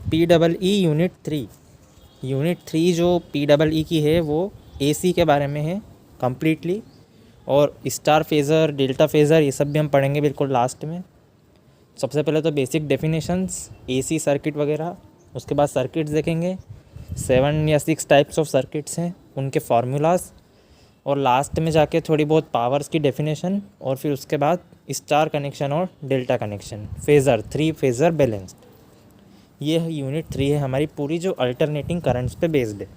PEE unit 3 जो PEE की है वो AC के बारे में है कम्प्लीटली, और स्टार फेज़र, डेल्टा फेज़र, ये सब भी हम पढ़ेंगे बिल्कुल लास्ट में। सबसे पहले तो बेसिक डेफिनेशंस, AC सर्किट वगैरह, उसके बाद सर्किट्स देखेंगे, 7 या 6 टाइप्स ऑफ सर्किट्स हैं, उनके फार्मूलाज, और लास्ट में जाके थोड़ी बहुत पावर्स की डेफिनेशन, और फिर उसके बाद स्टार कनेक्शन और delta connection, phasor, 3 phasor balanced. ये यूनिट 3 है हमारी पूरी, जो अल्टरनेटिंग करंट्स पे बेस्ड है।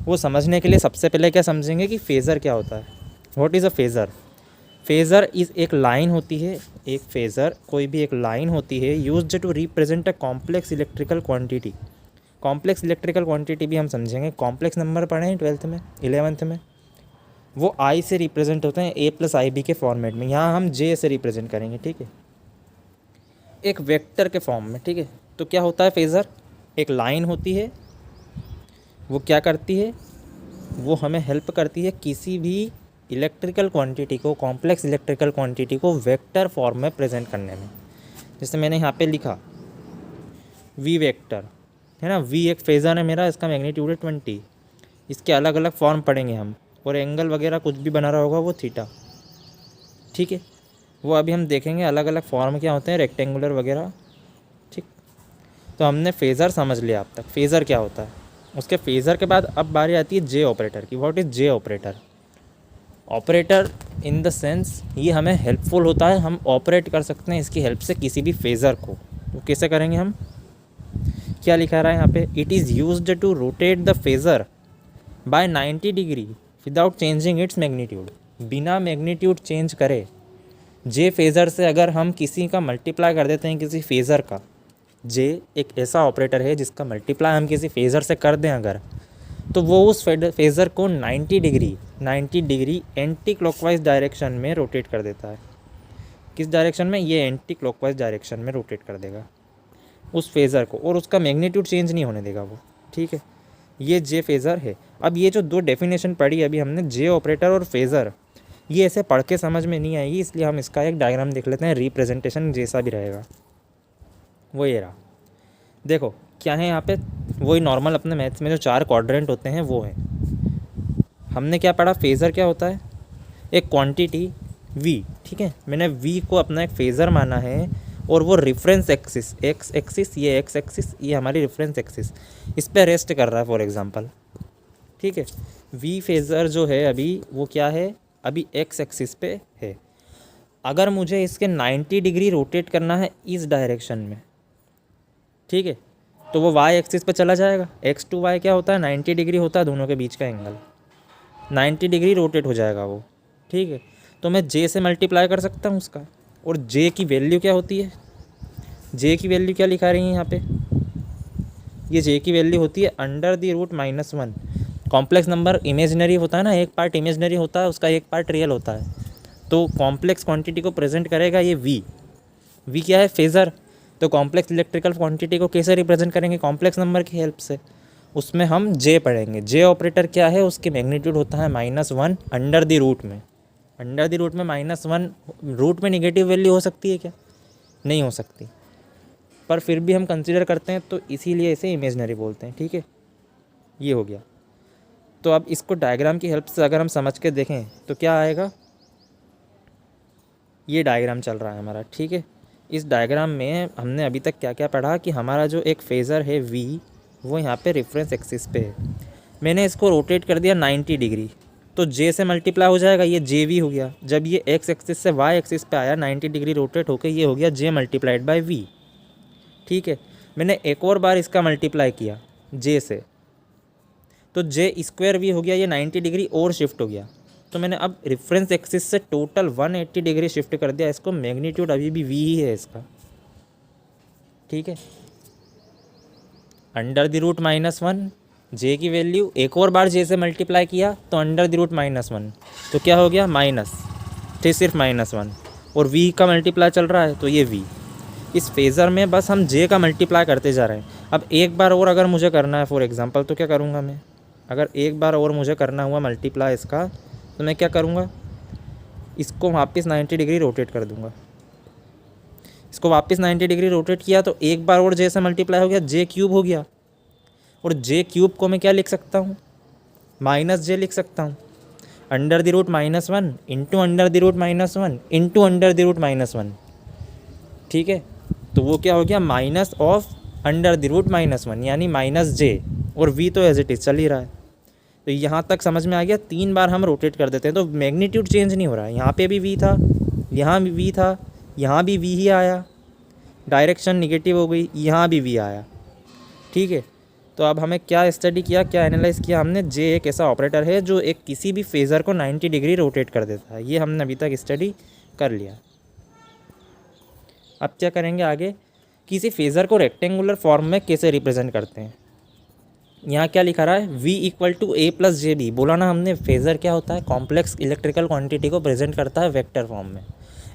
वो समझने के लिए सबसे पहले क्या समझेंगे कि फेज़र क्या होता है। What is a phasor? Phasor is एक लाइन होती है, एक फेज़र कोई भी एक लाइन होती है used to represent a complex electrical quantity. Complex electrical quantity भी हम समझेंगे, कॉम्प्लेक्स नंबर पढ़े हैं 12th में, 11th में। वो आई से रिप्रेजेंट होते हैं, A+IB के फॉर्मेट में। यहाँ हम J से रिप्रेजेंट करेंगे, ठीक है, एक वेक्टर के फॉर्म में, ठीक है। तो क्या होता है फेज़र? एक लाइन होती है, वो क्या करती है, वो हमें हेल्प करती है किसी भी इलेक्ट्रिकल क्वांटिटी को, कॉम्प्लेक्स इलेक्ट्रिकल क्वांटिटी को वेक्टर फॉर्म में प्रेजेंट करने में। जैसे मैंने यहाँ पे लिखा V वेक्टर, है ना, V एक फेज़र है मेरा, इसका मैग्नीट्यूड है 20। इसके अलग अलग फॉर्म पढ़ेंगे हम, और एंगल वगैरह कुछ भी बना रहा होगा वो थीटा, ठीक है। वो अभी हम देखेंगे अलग अलग फॉर्म क्या होते हैं, रेक्टेंगुलर वगैरह, ठीक। तो हमने फेज़र समझ लिया अब तक, फेज़र क्या होता है। उसके फेज़र के बाद अब बारी आती है J ऑपरेटर की। What is J operator? Operator in the sense ये हमें हेल्पफुल होता है, हम ऑपरेट कर सकते हैं इसकी हेल्प से किसी भी फेज़र को। तो कैसे करेंगे हम? क्या लिखा रहा है यहाँ पे? It is used to rotate the phasor by 90 degree without changing its magnitude. बिना मैग्नीट्यूड चेंज करे J फेज़र से अगर हम किसी का मल्टीप्लाई कर देते हैं, किसी फेज़र का, J एक ऐसा ऑपरेटर है जिसका मल्टीप्लाई हम किसी फेज़र से कर दें अगर, तो वो उस फेज़र को 90 डिग्री एंटी क्लॉकवाइज डायरेक्शन में रोटेट कर देता है। किस डायरेक्शन में? ये एंटी क्लॉकवाइज डायरेक्शन में रोटेट कर देगा उस फेज़र को, और उसका मैग्नीट्यूड चेंज नहीं होने देगा वो, ठीक है। ये J फेज़र है। अब ये जो दो डेफिनेशन पढ़ी अभी हमने, J ऑपरेटर और फेज़र, ये ऐसे पढ़ के समझ में नहीं आएगी, इसलिए हम इसका एक डायग्राम देख लेते हैं, रिप्रेजेंटेशन जैसा भी रहेगा। वो ये रहा, देखो क्या है यहाँ पे, वही नॉर्मल अपने मैथ्स में जो 4 क्वाड्रेंट होते हैं वो है। हमने क्या पढ़ा? फेज़र क्या होता है? एक क्वांटिटी V, ठीक है। मैंने V को अपना एक फेज़र माना है, और वो रेफरेंस एक्सिस, एक्स एक्सिस, ये एक्स एक्सिस, ये हमारी रेफरेंस एक्सिस, इस पर रेस्ट कर रहा है फॉर एग्जांपल, ठीक है। V फेज़र जो है अभी वो क्या है, अभी एक्स एक्सिस पे है। अगर मुझे इसके 90 डिग्री रोटेट करना है इस डायरेक्शन में, ठीक है, तो वो वाई एक्सिस पे चला जाएगा। एक्स टू वाई क्या होता है? 90 डिग्री होता है दोनों के बीच का एंगल, 90 डिग्री रोटेट हो जाएगा वो, ठीक है। तो मैं J से मल्टीप्लाई कर सकता हूँ उसका, और J की वैल्यू क्या होती है? J की वैल्यू क्या लिखा रही है यहाँ पे? ये J की वैल्यू होती है √-1। कॉम्प्लेक्स नंबर इमेजिनरी होता है ना, एक पार्ट इमेजिनरी होता है, उसका एक पार्ट रियल होता है। तो कॉम्प्लेक्स क्वांटिटी को प्रेजेंट करेगा ये V क्या है? फेज़र। तो कॉम्प्लेक्स इलेक्ट्रिकल क्वांटिटी को कैसे रिप्रेजेंट करेंगे? कॉम्प्लेक्स नंबर की हेल्प से। उसमें हम J पढ़ेंगे। J ऑपरेटर क्या है? उसकी मैग्नीट्यूड होता है -1 अंडर द रूट में। अंडर द रूट में -1, रूट में निगेटिव वैल्यू हो सकती है क्या? नहीं हो सकती, पर फिर भी हम कंसीडर करते हैं, तो इसीलिए इसे इमेजिनरी बोलते हैं, ठीक है। ये हो गया। तो अब इसको डायग्राम की हेल्प से अगर हम समझ के देखें तो क्या आएगा? ये डायग्राम चल रहा है हमारा, ठीक है। इस डायग्राम में हमने अभी तक क्या क्या पढ़ा कि हमारा जो एक फेज़र है V, वो यहाँ पे रेफरेंस एक्सिस पे है। मैंने इसको रोटेट कर दिया 90 डिग्री, तो J से मल्टीप्लाई हो जाएगा, ये JV हो गया। जब ये एक्स एक्सिस से वाई एक्सिस पे आया 90 डिग्री रोटेट होकर, ये हो गया J मल्टीप्लाइड बाय V, ठीक है। मैंने एक और बार इसका मल्टीप्लाई किया J से, तो J² V हो गया, ये 90 डिग्री और शिफ्ट हो गया। तो मैंने अब रेफरेंस एक्सिस से टोटल 180 डिग्री शिफ्ट कर दिया इसको, मैग्नीट्यूड अभी भी V ही है इसका, ठीक है। अंडर द रूट -1, J की वैल्यू एक और बार J से मल्टीप्लाई किया तो अंडर द रूट -1, तो क्या हो गया? माइनस, थे सिर्फ -1, और V का मल्टीप्लाई चल रहा है तो ये V। इस फेज़र में बस हम J का मल्टीप्लाई करते जा रहे हैं। अब एक बार और अगर मुझे करना है फॉर एग्जांपल, तो क्या करूँगा मैं? अगर एक बार और मुझे करना हुआ मल्टीप्लाई इसका, तो मैं क्या करूँगा? इसको वापस 90 डिग्री रोटेट कर दूँगा। इसको वापस 90 डिग्री रोटेट किया तो एक बार और जे से मल्टीप्लाई हो गया, जे क्यूब हो गया। और जे क्यूब को मैं क्या लिख सकता हूँ, माइनस जे लिख सकता हूँ। Under the root -1 into under the root -1 into under the root -1, ठीक है। तो वो क्या हो गया, minus of under the root -1 यानी माइनस जे, और वी तो एज इट इज़ चल ही रहा है। तो यहाँ तक समझ में आ गया। 3 बार हम रोटेट कर देते हैं तो मैग्नीट्यूड चेंज नहीं हो रहा है। यहाँ पे भी वी था, यहाँ भी वी था, यहाँ भी वी ही आया, डायरेक्शन निगेटिव हो गई, यहाँ भी वी आया, ठीक है। तो अब हमें क्या स्टडी किया, क्या एनालाइज किया हमने, जे एक ऐसा ऑपरेटर है जो एक किसी भी फेज़र को 90 डिग्री रोटेट कर देता है। ये हमने अभी तक स्टडी कर लिया। अब क्या करेंगे आगे, किसी फेज़र को रेक्टेंगुलर फॉर्म में कैसे रिप्रेजेंट करते हैं। यहाँ क्या लिखा रहा है, v equal to A plus J B. बोला ना हमने फेज़र क्या होता है, कॉम्प्लेक्स इलेक्ट्रिकल क्वांटिटी को प्रेजेंट करता है वेक्टर फॉर्म में।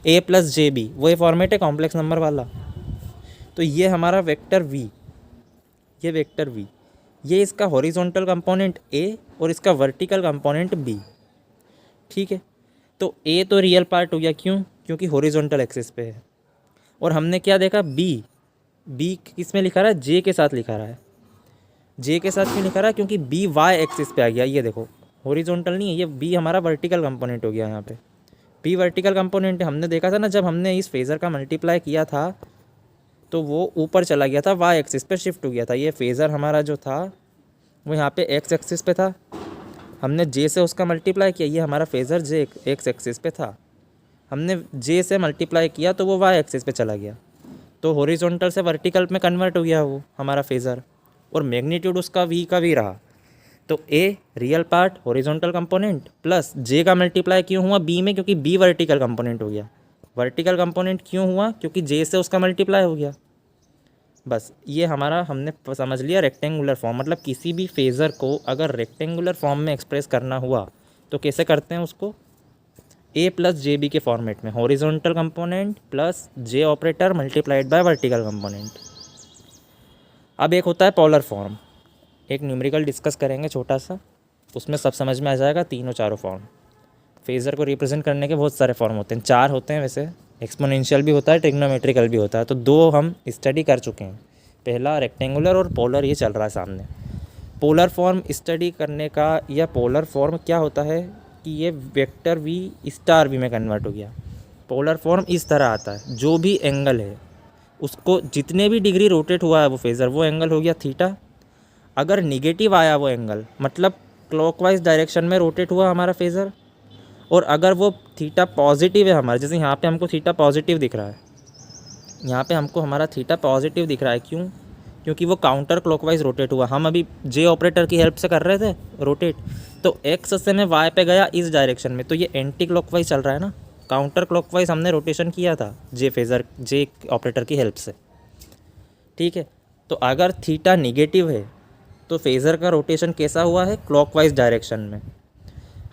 ए प्लस जे बी वही फॉर्मेट है कॉम्प्लेक्स नंबर वाला। तो ये हमारा वेक्टर v, ये वेक्टर v, ये इसका हॉरिजॉन्टल कंपोनेंट a और इसका वर्टिकल कंपोनेंट b, ठीक है। तो a तो रियल पार्ट हो गया, क्यों, क्योंकि हॉरिजॉन्टल एक्सिस पे है। और हमने क्या देखा, b किस में लिखा रहा है, j के साथ लिखा रहा है। j के साथ क्यों लिखा रहा है, क्योंकि b y एक्सिस पे आ गया। ये देखो हॉरिजॉन्टल नहीं है, ये b हमारा वर्टिकल कंपोनेंट हो गया। यहाँ पे b वर्टिकल कंपोनेंट है। हमने देखा था ना जब हमने इस फेज़र का मल्टीप्लाई किया था तो वो ऊपर चला गया था, y एक्सिस पे शिफ्ट हो गया था। ये फेज़र हमारा जो था वो यहाँ पे x एक्सिस पे था, हमने j से उसका मल्टीप्लाई किया, ये हमारा फेज़र j x एक्सिस पे था, हमने j से मल्टीप्लाई किया तो वो y एक्सिस पे चला गया। तो हॉरिजॉन्टल से वर्टिकल में कन्वर्ट हो गया वो हमारा फेज़र, और मैग्नीट्यूड उसका v का v रहा। तो a real part horizontal component plus j का मल्टीप्लाई क्यों हुआ b में, क्योंकि b वर्टिकल कंपोनेंट हो गया। वर्टिकल कंपोनेंट क्यों हुआ, क्योंकि j से उसका मल्टीप्लाई हो गया। बस ये हमारा हमने समझ लिया रेक्टेंगुलर फॉर्म। मतलब किसी भी फेज़र को अगर रेक्टेंगुलर फॉर्म में एक्सप्रेस करना हुआ तो कैसे करते हैं उसको, a प्लस जे बी के फॉर्मेट में, horizontal component plus j operator multiplied by vertical component. अब एक होता है पोलर फॉर्म, एक न्यूमेरिकल डिस्कस करेंगे छोटा सा, उसमें सब समझ में आ जाएगा। तीनों चारों फॉर्म फेज़र को रिप्रेजेंट करने के बहुत सारे फॉर्म होते हैं, 4 होते हैं वैसे, एक्सपोनेंशियल भी होता है, ट्रिग्नोमेट्रिकल भी होता है। तो 2 हम स्टडी कर चुके हैं, पहला रेक्टेंगुलर और पोलर, ये चल रहा है सामने। पोलर फॉर्म स्टडी करने का, या पोलर फॉर्म क्या होता है कि ये वेक्टर v स्टार v में कन्वर्ट हो गया। पोलर फॉर्म इस तरह आता है, जो भी एंगल है उसको जितने भी डिग्री रोटेट हुआ है वो फेज़र, वो एंगल हो गया थीटा। अगर निगेटिव आया वो एंगल, मतलब क्लॉकवाइज डायरेक्शन में रोटेट हुआ हमारा फेज़र, और अगर वो थीटा पॉजिटिव है हमारा, जैसे यहाँ पे हमको थीटा पॉजिटिव दिख रहा है, यहाँ पे हमको हमारा थीटा पॉजिटिव दिख रहा है, क्यों, क्योंकि वो काउंटर क्लॉकवाइज रोटेट हुआ। हम अभी जे ऑपरेटर की हेल्प से कर रहे थे रोटेट, तो एक्स से मैं वाई पे गया इस डायरेक्शन में, तो ये एंटी क्लॉकवाइज चल रहा है ना, काउंटर क्लॉकवाइज हमने रोटेशन किया था जे फेज़र जे ऑपरेटर की हेल्प से, ठीक है। तो अगर थीटा निगेटिव है तो फेज़र का रोटेशन कैसा हुआ है, क्लॉकवाइज डायरेक्शन में।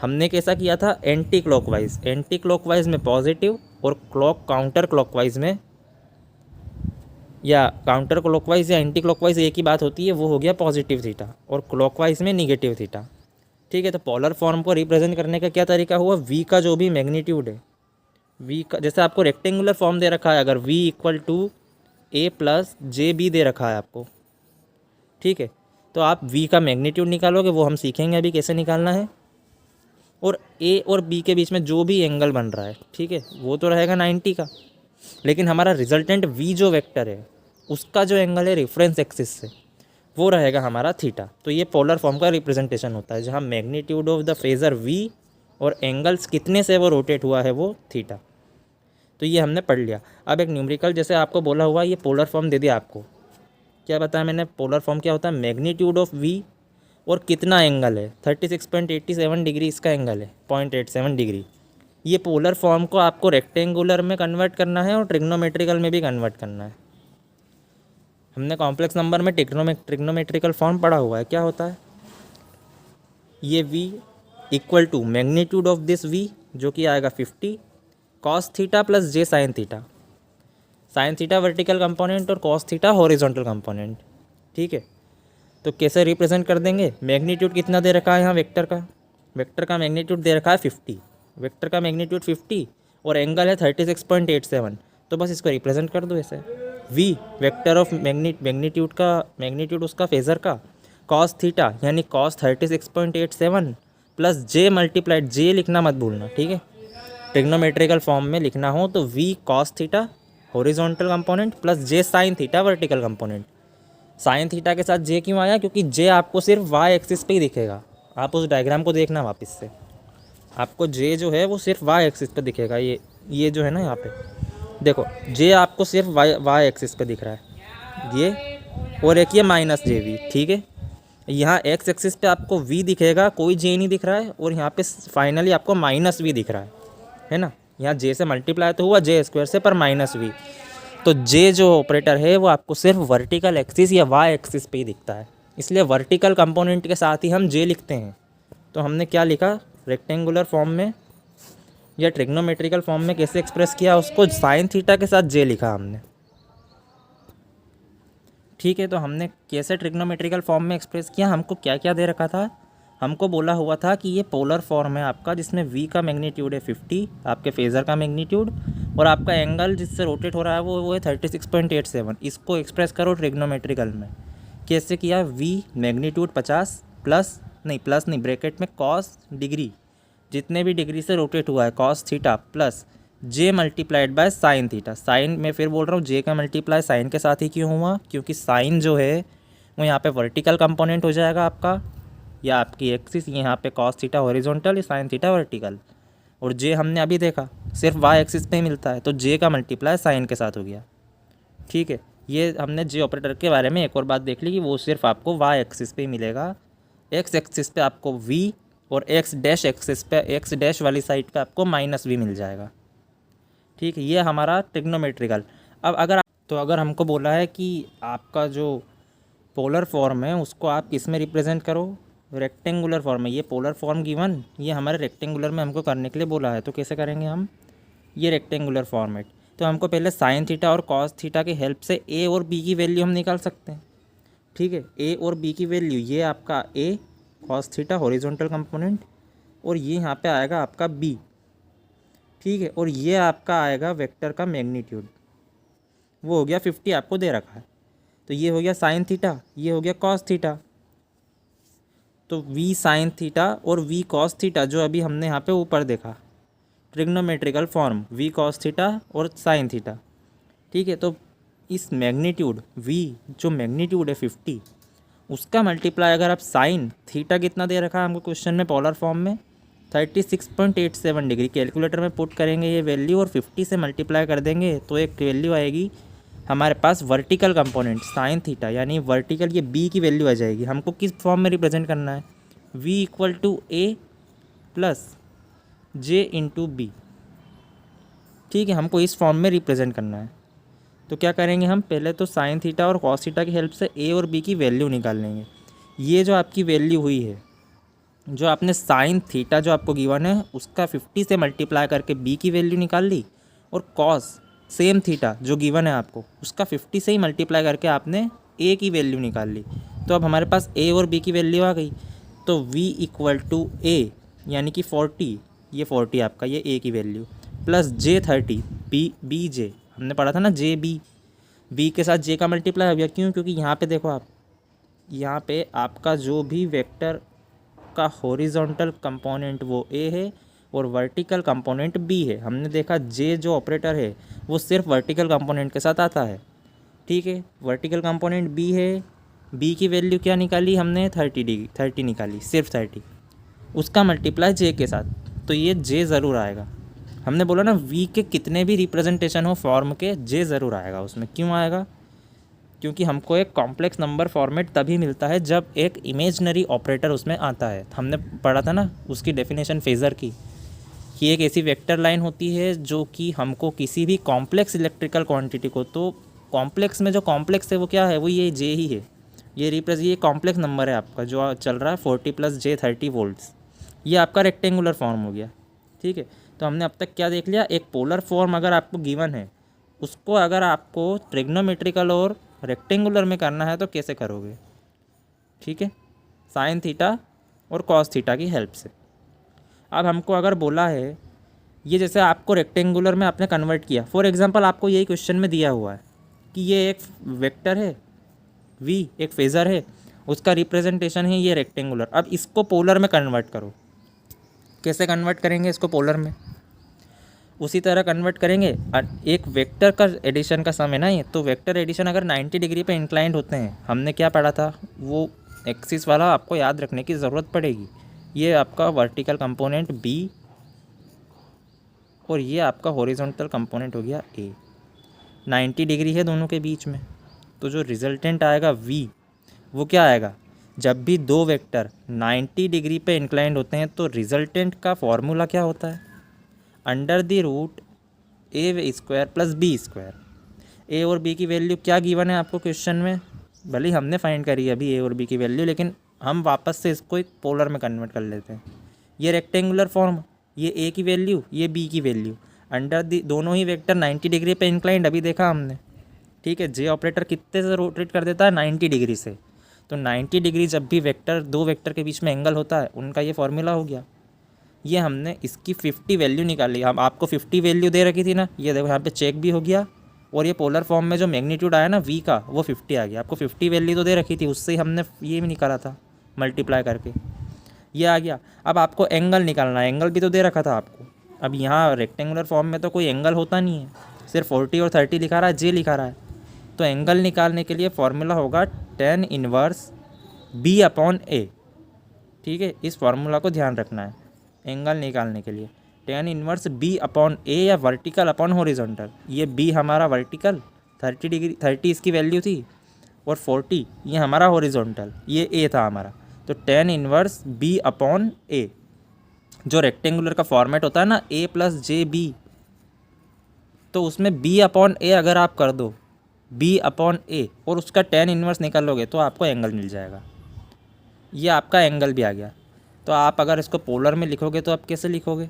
हमने कैसा किया था, एंटी क्लॉकवाइज, एंटी क्लॉकवाइज में पॉजिटिव, और काउंटर क्लॉकवाइज में, या काउंटर क्लॉकवाइज या एंटी क्लॉकवाइज एक ही बात होती है, वो हो गया पॉजिटिव थीटा, और क्लॉकवाइज में निगेटिव थीटा, ठीक है। तो पोलर फॉर्म को रिप्रेजेंट करने का क्या तरीका हुआ, v का जो भी मैग्नीट्यूड है, v का, जैसे आपको रेक्टेंगुलर फॉर्म दे रखा है, अगर v equal to a plus J B दे रखा है आपको, ठीक है, तो आप v का मैग्नीट्यूड निकालोगे, वो हम सीखेंगे अभी कैसे निकालना है। और a और b के बीच में जो भी एंगल बन रहा है, ठीक है, वो तो रहेगा 90 का, लेकिन हमारा रिजल्टेंट v जो वेक्टर है उसका जो एंगल है रेफरेंस एक्सिस से, वो रहेगा हमारा थीटा। तो ये पोलर फॉर्म का रिप्रेजेंटेशन होता है, जहाँ magnitude of the phasor v और एंगल्स कितने से वो रोटेट हुआ है वो थीटा। तो ये हमने पढ़ लिया। अब एक न्यूमेरिकल, जैसे आपको बोला हुआ ये पोलर फॉर्म दे दिया आपको, क्या बताया मैंने, पोलर फॉर्म क्या होता है, मैग्नीट्यूड ऑफ v और कितना एंगल है, 36.87 डिग्री इसका एंगल है, 0.87 डिग्री। ये पोलर फॉर्म को आपको रेक्टेंगुलर में कन्वर्ट करना है और ट्रिग्नोमेट्रिकल में भी कन्वर्ट करना है। हमने कॉम्प्लेक्स नंबर में ट्रिग्नोमेट्रिकल फॉर्म पढ़ा हुआ है, क्या होता है, ये v equal to magnitude of this v जो कि आएगा 50 cos theta plus J sine theta. Sine theta vertical component और कॉस थीटा हॉरिजॉन्टल कंपोनेंट, ठीक है। तो कैसे रिप्रेजेंट कर देंगे, मैग्नीट्यूड कितना दे रखा है यहाँ वेक्टर का मैग्नीट्यूड दे रखा है 50, वेक्टर का मैग्नीट्यूड 50 और एंगल है 36.87, तो बस इसको रिप्रेजेंट कर दो ऐसे, v वेक्टर ऑफ मैग्नीट्यूड उसका फेज़र का कॉस थीटा यानी कॉस 36.87 प्लस जे मल्टीप्लाइड, जे लिखना मत भूलना, ठीक है। ट्रिग्नोमेट्रिकल फॉर्म में लिखना हो तो v cos theta horizontal component plus J sine theta vertical component. Sine theta के साथ जे क्यों आया, क्योंकि जे आपको सिर्फ वाई एक्सिस पे ही दिखेगा। आप उस डायग्राम को देखना वापस से, आपको जे जो है वो सिर्फ वाई एक्सिस पे दिखेगा। ये जो है ना यहाँ पे देखो, जे आपको सिर्फ वाई एक्सिस पे दिख रहा है ये, और एक ये माइनस जे वी, ठीक है। यहाँ एक्स एक्सिस पे आपको वी दिखेगा, कोई जे नहीं दिख रहा है, और यहाँ पे फाइनली आपको माइनस वी दिख रहा है ना। यहाँ जे से मल्टीप्लाई तो हुआ जे स्क्वायर से, पर माइनस वी, तो जे जो ऑपरेटर है वो आपको सिर्फ वर्टिकल एक्सिस या वाई एक्सिस पे ही दिखता है, इसलिए वर्टिकल कंपोनेंट के साथ ही हम जे लिखते हैं। तो हमने क्या लिखा, रेक्टेंगुलर फॉर्म में या ट्रिग्नोमेट्रिकल फॉर्म में कैसे एक्सप्रेस किया उसको, साइन थीटा के साथ जे लिखा हमने, ठीक है। तो हमने कैसे ट्रिग्नोमेट्रिकल फॉर्म में एक्सप्रेस किया, हमको क्या क्या दे रखा था, हमको बोला हुआ था कि ये पोलर फॉर्म है आपका, जिसमें v का मैग्नीट्यूड है 50, आपके फेज़र का मैग्नीट्यूड, और आपका एंगल जिससे रोटेट हो रहा है वो है 36.87। इसको एक्सप्रेस करो ट्रिग्नोमेट्रिकल में, कैसे किया, v मैग्नीट्यूड 50 प्लस नहीं ब्रैकेट में कॉस डिग्री, जितने भी डिग्री से रोटेट हुआ है cos theta, plus J multiplied by sine theta. Sine मैं फिर बोल रहा हूँ, जे का मल्टीप्लाई साइन के साथ ही क्यों हुआ, क्योंकि साइन जो है वो यहाँ पे वर्टिकल कंपोनेंट हो जाएगा आपका, या आपकी एक्सिस, यहाँ पे cos theta horizontal, sign theta vertical, और जे हमने अभी देखा सिर्फ वाई एक्सिस पे ही मिलता है, तो जे का मल्टीप्लाई साइन के साथ हो गया, ठीक है। ये हमने जे ऑपरेटर के बारे में एक और बात देख ली कि वो सिर्फ आपको वाई एक्सिस पे ही मिलेगा, एक्स एक्सिस पे आपको वी, और एक्स डैश एक्सिस पे, एक्स डैश वाली साइड पे आपको माइनस वी मिल जाएगा, ठीक है। ये हमारा ट्रिग्नोमेट्रिकल। अब अगर हमको बोला है कि आपका जो पोलर फॉर्म है उसको आप किस में रिप्रेजेंट करो, रेक्टेंगुलर फॉर्म में, ये पोलर फॉर्म गिवन, ये हमारे रेक्टेंगुलर में हमको करने के लिए बोला है, तो कैसे करेंगे हम, ये रेक्टेंगुलर फॉर्मेट, तो हमको पहले साइन थीटा और कॉस थीटा की हेल्प से ए और बी की वैल्यू हम निकाल सकते हैं, ठीक है। ए और बी की वैल्यू, ये आपका ए कॉस थीटा हॉरिजॉन्टल कंपोनेंट, और ये यहाँ पे आएगा आपका बी, ठीक है, और ये आपका आएगा वेक्टर का मैग्नीट्यूड, वो हो गया 50 आपको दे रखा है, तो ये हो गया साइन थीटा, ये हो गया कॉस थीटा, तो v साइन थीटा और v कॉस थीटा जो अभी हमने यहाँ पे ऊपर देखा, trigonometrical form v cos theta और साइन थीटा, ठीक है। तो इस मैग्नीट्यूड v जो मैग्नीट्यूड है 50, उसका मल्टीप्लाई अगर आप साइन थीटा कितना दे रखा है हमको क्वेश्चन में पोलर फॉर्म में 36.87 डिग्री, कैलकुलेटर में पुट करेंगे ये वैल्यू और 50 से मल्टीप्लाई कर देंगे तो एक वैल्यू आएगी हमारे पास वर्टिकल कंपोनेंट साइन थीटा, यानी वर्टिकल ये b की वैल्यू आ जाएगी। हमको किस फॉर्म में रिप्रेजेंट करना है, v equal to A plus J into B, ठीक है, हमको इस फॉर्म में रिप्रेजेंट करना है। तो क्या करेंगे हम, पहले तो साइन थीटा और कॉस थीटा की हेल्प से ए और बी की वैल्यू निकाल लेंगे। ये जो आपकी वैल्यू हुई है, जो आपने साइन थीटा जो आपको गिवन है उसका 50 से मल्टीप्लाई करके बी की वैल्यू निकाल ली, और कॉस सेम थीटा जो गिवन है आपको उसका 50 से ही मल्टीप्लाई करके आपने ए की वैल्यू निकाल ली। तो अब हमारे पास ए और बी की वैल्यू आ गई, तो v इक्वल टू ए यानी कि 40, ये 40 आपका ये ए की वैल्यू, प्लस जे 30 बी जे, हमने पढ़ा था ना जे बी के साथ जे का मल्टीप्लाई हो गया, क्यों, क्योंकि यहाँ पे देखो आप, यहाँ पे आपका जो भी वेक्टर का हॉरिजॉन्टल कंपोनेंट वो ए है और वर्टिकल कंपोनेंट बी है। हमने देखा जे जो ऑपरेटर है वो सिर्फ वर्टिकल कंपोनेंट के साथ आता है, ठीक है। वर्टिकल कंपोनेंट बी है, बी की वैल्यू क्या निकाली हमने 30 निकाली, सिर्फ 30, उसका मल्टीप्लाई जे के साथ, तो ये जे ज़रूर आएगा। हमने बोला ना वी के कितने भी रिप्रेजेंटेशन हो फॉर्म के, जे ज़रूर आएगा उसमें। क्यों आएगा, क्योंकि हमको एक कॉम्प्लेक्स नंबर फॉर्मेट तभी मिलता है जब एक इमेजनरी ऑपरेटर उसमें आता है। हमने पढ़ा था ना उसकी डेफिनेशन फेज़र की, कि एक ऐसी वेक्टर लाइन होती है जो कि हमको किसी भी कॉम्प्लेक्स इलेक्ट्रिकल क्वांटिटी को, तो कॉम्प्लेक्स में जो कॉम्प्लेक्स है वो क्या है, वो ये जे ही है, ये कॉम्प्लेक्स नंबर है आपका जो चल रहा है 40 प्लस जे 30 वोल्ट्स, ये आपका रेक्टेंगुलर फॉर्म हो गया, ठीक है। तो हमने अब तक क्या देख लिया, एक पोलर फॉर्म अगर आपको गिवन है उसको अगर आपको ट्रिग्नोमेट्रिकल और रेक्टेंगुलर में करना है तो कैसे करोगे, ठीक है, साइन थीटा और कॉस थीटा की हेल्प से। अब हमको अगर बोला है ये जैसे आपको रेक्टेंगुलर में आपने कन्वर्ट किया, फॉर एग्जांपल आपको यही क्वेश्चन में दिया हुआ है कि ये एक वेक्टर है v, एक फेज़र है, उसका रिप्रेजेंटेशन है ये रेक्टेंगुलर। अब इसको पोलर में कन्वर्ट करो। कैसे कन्वर्ट करेंगे इसको पोलर में? उसी तरह कन्वर्ट करेंगे। एक वेक्टर का एडिशन का सम है ना ये, तो वेक्टर एडिशन अगर 90 डिग्री पे इंक्लाइंड होते हैं, हमने क्या पढ़ा था, वो एक्सिस वाला आपको याद रखने की ज़रूरत पड़ेगी। ये आपका वर्टिकल कंपोनेंट b और ये आपका हॉरिजॉन्टल कंपोनेंट हो गया a। 90 डिग्री है दोनों के बीच में, तो जो रिजल्टेंट आएगा v, वो क्या आएगा? जब भी दो वेक्टर 90 डिग्री पे इंक्लाइंड होते हैं तो रिजल्टेंट का फॉर्मूला क्या होता है? Under the root a square plus B square. A और बी की वैल्यू क्या गिवन है आपको क्वेश्चन में? भले ही हमने फाइंड करी अभी ए और बी की वैल्यू, लेकिन हम वापस से इसको एक पोलर में कन्वर्ट कर लेते हैं। ये रेक्टेंगुलर फॉर्म, ये ए की वैल्यू, ये बी की वैल्यू, अंडर दी दोनों ही वेक्टर 90 डिग्री पे इंक्लाइंड, अभी देखा हमने। ठीक है, जे ऑपरेटर कितने से रोटेट कर देता है? 90 डिग्री से। तो 90 डिग्री जब भी वेक्टर, दो वेक्टर के बीच में एंगल होता है, उनका ये फॉर्मूला हो गया। ये हमने इसकी 50 वैल्यू निकाली। हम आपको 50 वैल्यू दे रखी थी ना, ये देखो यहाँ पे चेक भी हो गया, और ये पोलर फॉर्म में जो मैग्नीट्यूड आया ना v का, वो 50 आ गया। आपको 50 वैल्यू तो दे रखी थी, उससे ही हमने ये भी निकाला था मल्टीप्लाई करके, ये आ गया। अब आपको एंगल निकालना है, एंगल भी तो दे रखा था आपको। अब यहाँ रेक्टेंगुलर फॉर्म में तो कोई एंगल होता नहीं है, सिर्फ 40 और 30 लिखा रहा है, जे लिखा रहा है। तो एंगल निकालने के लिए फॉर्मूला होगा tan inverse b upon a। ठीक है, इस फार्मूला को ध्यान रखना है एंगल निकालने के लिए। tan inverse b upon a या वर्टिकल अपॉन हॉरिजॉन्टल। ये b हमारा वर्टिकल 30 डिग्री, 30 इसकी वैल्यू थी, और 40 ये हमारा हॉरिजॉन्टल, ये a था हमारा। तो tan inverse b upon a, जो रेक्टेंगुलर का फॉर्मेट होता है ना a प्लस जे बी, तो उसमें b अपॉन a अगर आप कर दो, b अपॉन a, और उसका tan इनवर्स निकालोगे तो आपको एंगल मिल जाएगा। ये आपका एंगल भी आ गया। तो आप अगर इसको पोलर में लिखोगे तो आप कैसे लिखोगे?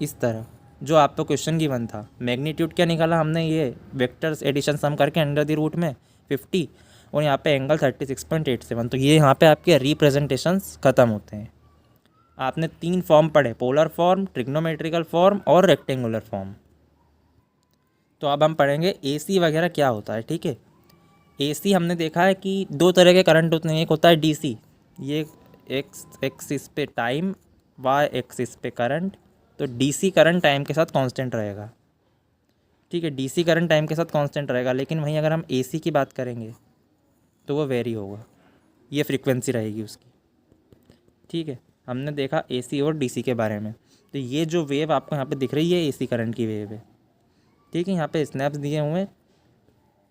इस तरह, जो आपको क्वेश्चन गिवन था। मैग्नीट्यूड क्या निकाला हमने? ये वेक्टर्स एडिशन सम करके अंडर द रूट में 50, और यहाँ पे एंगल 36.87। तो ये यहाँ पे आपके रिप्रेजेंटेशंस ख़त्म होते हैं। आपने 3 फॉर्म पढ़े, पोलर फॉर्म, ट्रिग्नोमेट्रिकल फॉर्म और रेक्टेंगुलर फॉर्म। तो अब हम पढ़ेंगे AC वगैरह क्या होता है। ठीक है, AC हमने देखा है कि 2 तरह के करंट होते हैं। एक होता है DC, ये एक्सिस पे टाइम, वाई एक्सिस पे करंट। तो DC करंट टाइम के साथ कांस्टेंट रहेगा। ठीक है, DC करंट टाइम के साथ कांस्टेंट रहेगा, लेकिन वहीं अगर हम AC की बात करेंगे तो वो वेरी होगा, ये फ्रीक्वेंसी रहेगी उसकी। ठीक है, हमने देखा AC और DC के बारे में। तो ये जो वेव आपको यहाँ पे दिख रही है AC करंट की वेव है। ठीक है, यहाँ पे स्नैप्स दिए हुए हैं,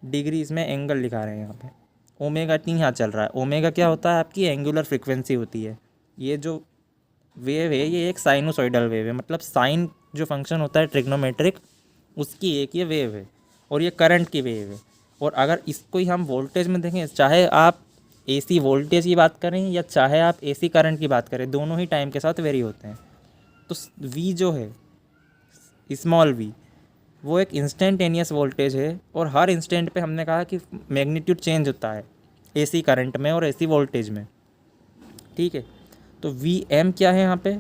डिग्री इसमें एंगल लिखा रहे हैं यहाँ पे। ओमेगा टी यहाँ चल रहा है। ओमेगा क्या होता है? आपकी एंगुलर फ्रीक्वेंसी होती है। ये जो वेव है ये एक साइनोसॉइडल वेव है, मतलब साइन जो फंक्शन होता है ट्रिग्नोमेट्रिक, उसकी एक ये वेव है, और ये करंट की वेव है। और अगर इसको ही हम वोल्टेज में देखें, चाहे आप AC वोल्टेज की बात करें या चाहे आप AC करंट की बात करें, दोनों ही टाइम के साथ वेरी होते हैं। तो V जो है, स्मॉल v, वो एक इंस्टेंटेनियस वोल्टेज है, और हर इंस्टेंट पे हमने कहा कि मैग्नीट्यूड चेंज होता है AC करंट में और AC वोल्टेज में। ठीक है, तो Vm क्या है यहाँ पे?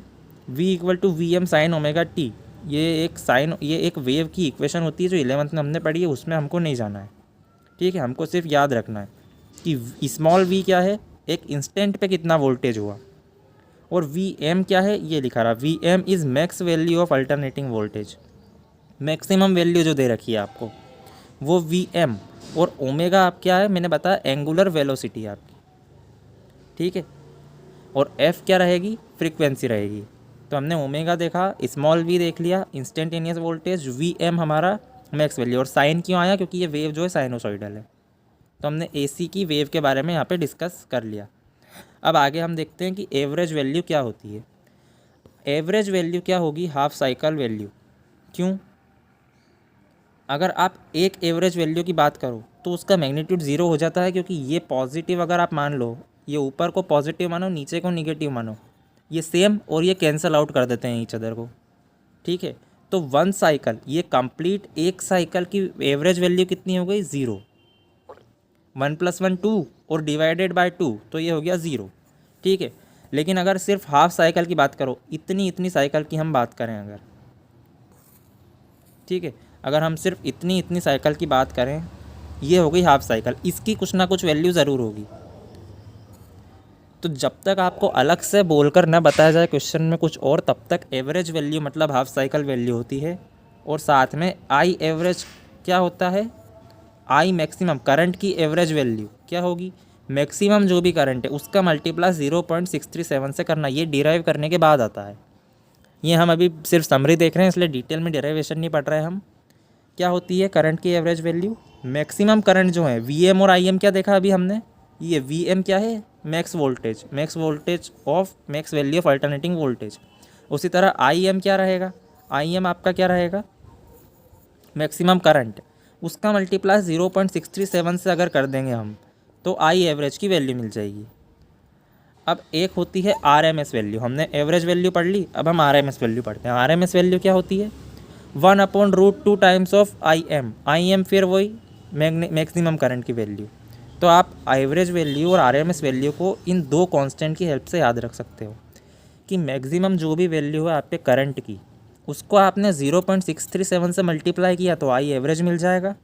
V equal to Vm sine omega T. ये एक वेव की इक्वेशन होती है जो 11th में हमने पढ़ी है, उसमें हमको नहीं जाना है। ठीक है, हमको सिर्फ याद रखना है कि स्मॉल v क्या है, एक इंस्टेंट पे कितना वोल्टेज हुआ, और Vm क्या है, ये लिखा रहा, Vm is max value of alternating voltage. Maximum value जो दे रखी है आपको वो Vm, और ओमेगा आप क्या है, मैंने बताया एंगुलर वेलोसिटी आपकी। ठीक है, और F क्या रहेगी? फ्रीक्वेंसी रहेगी। तो हमने ओमेगा देखा, स्मॉल v देख लिया, इंस्टेंटेनियस वोल्टेज, Vm हमारा मैक्स वैल्यू। और साइन क्यों आया? क्योंकि ये वेव जो है साइनोसॉइडल है। तो हमने AC की वेव के बारे में यहाँ पे डिस्कस कर लिया। अब आगे हम देखते हैं कि एवरेज वैल्यू क्या होती है। एवरेज वैल्यू क्या होगी? Half cycle value. क्यों? अगर आप एक एवरेज वैल्यू की बात करो तो उसका मैग्नीट्यूड 0 हो जाता है, क्योंकि ये पॉजिटिव अगर आप मान लो, ये ऊपर को पॉजिटिव मानो, नीचे को निगेटिव मानो, ये सेम, और ये कैंसिल आउट कर देते हैं ईच अदर को। ठीक है, तो 1 साइकिल, ये कंप्लीट एक साइकिल की एवरेज वैल्यू कितनी हो गई? 0। 1 + 1 2, और डिवाइडेड बाय 2, तो ये हो गया 0। ठीक है, लेकिन अगर सिर्फ हाफ साइकिल की बात करो, इतनी साइकिल की हम बात करें अगर, ठीक है। अगर हम सिर्फ इतनी इतनी साइकिल की बात करें, ये हो गई हाफ साइकिल, इसकी कुछ ना कुछ वैल्यू ज़रूर होगी। तो जब तक आपको अलग से बोलकर न बताया जाए क्वेश्चन में कुछ और, तब तक एवरेज वैल्यू मतलब हाफ साइकिल वैल्यू होती है। और साथ में आई एवरेज क्या होता है, आई मैक्सिमम करंट की एवरेज वैल्यू क्या होगी, मैक्सिमम जो भी करंट है उसका मल्टीप्लाई 0.637 से करना। ये डिराइव करने के बाद आता है। ये हम अभी सिर्फ समरी देख रहे हैं, इसलिए डिटेल में डिराइवेशन नहीं पढ़ रहे हैं हम। क्या होती है करंट की एवरेज वैल्यू, मैक्सिमम करंट जो है वी एम और आई एम क्या देखा अभी हमने, ये वी एम क्या है, max voltage of max value of alternating voltage. उसी तरह आई एम क्या रहेगा, आई एम आपका क्या रहेगा, मैक्सिमम करंट, उसका मल्टीप्लाई 0.637 से अगर कर देंगे हम तो आई एवरेज की वैल्यू मिल जाएगी। अब एक होती है आर एम एस वैल्यू, हमने एवरेज वैल्यू पढ़ ली, अब हम आर एम एस वैल्यू पढ़ते हैं। आर एम एस वैल्यू क्या होती है, 1/√2 टाइम्स ऑफ आई एम फिर वही मैक्सिमम करंट की वैल्यू। तो आप एवरेज वैल्यू और आर एम एस वैल्यू को इन दो कांस्टेंट की हेल्प से याद रख सकते हो कि मैक्सिमम जो भी वैल्यू है आपके करंट की, उसको आपने 0.637 से मल्टीप्लाई किया तो आई एवरेज मिल जाएगा।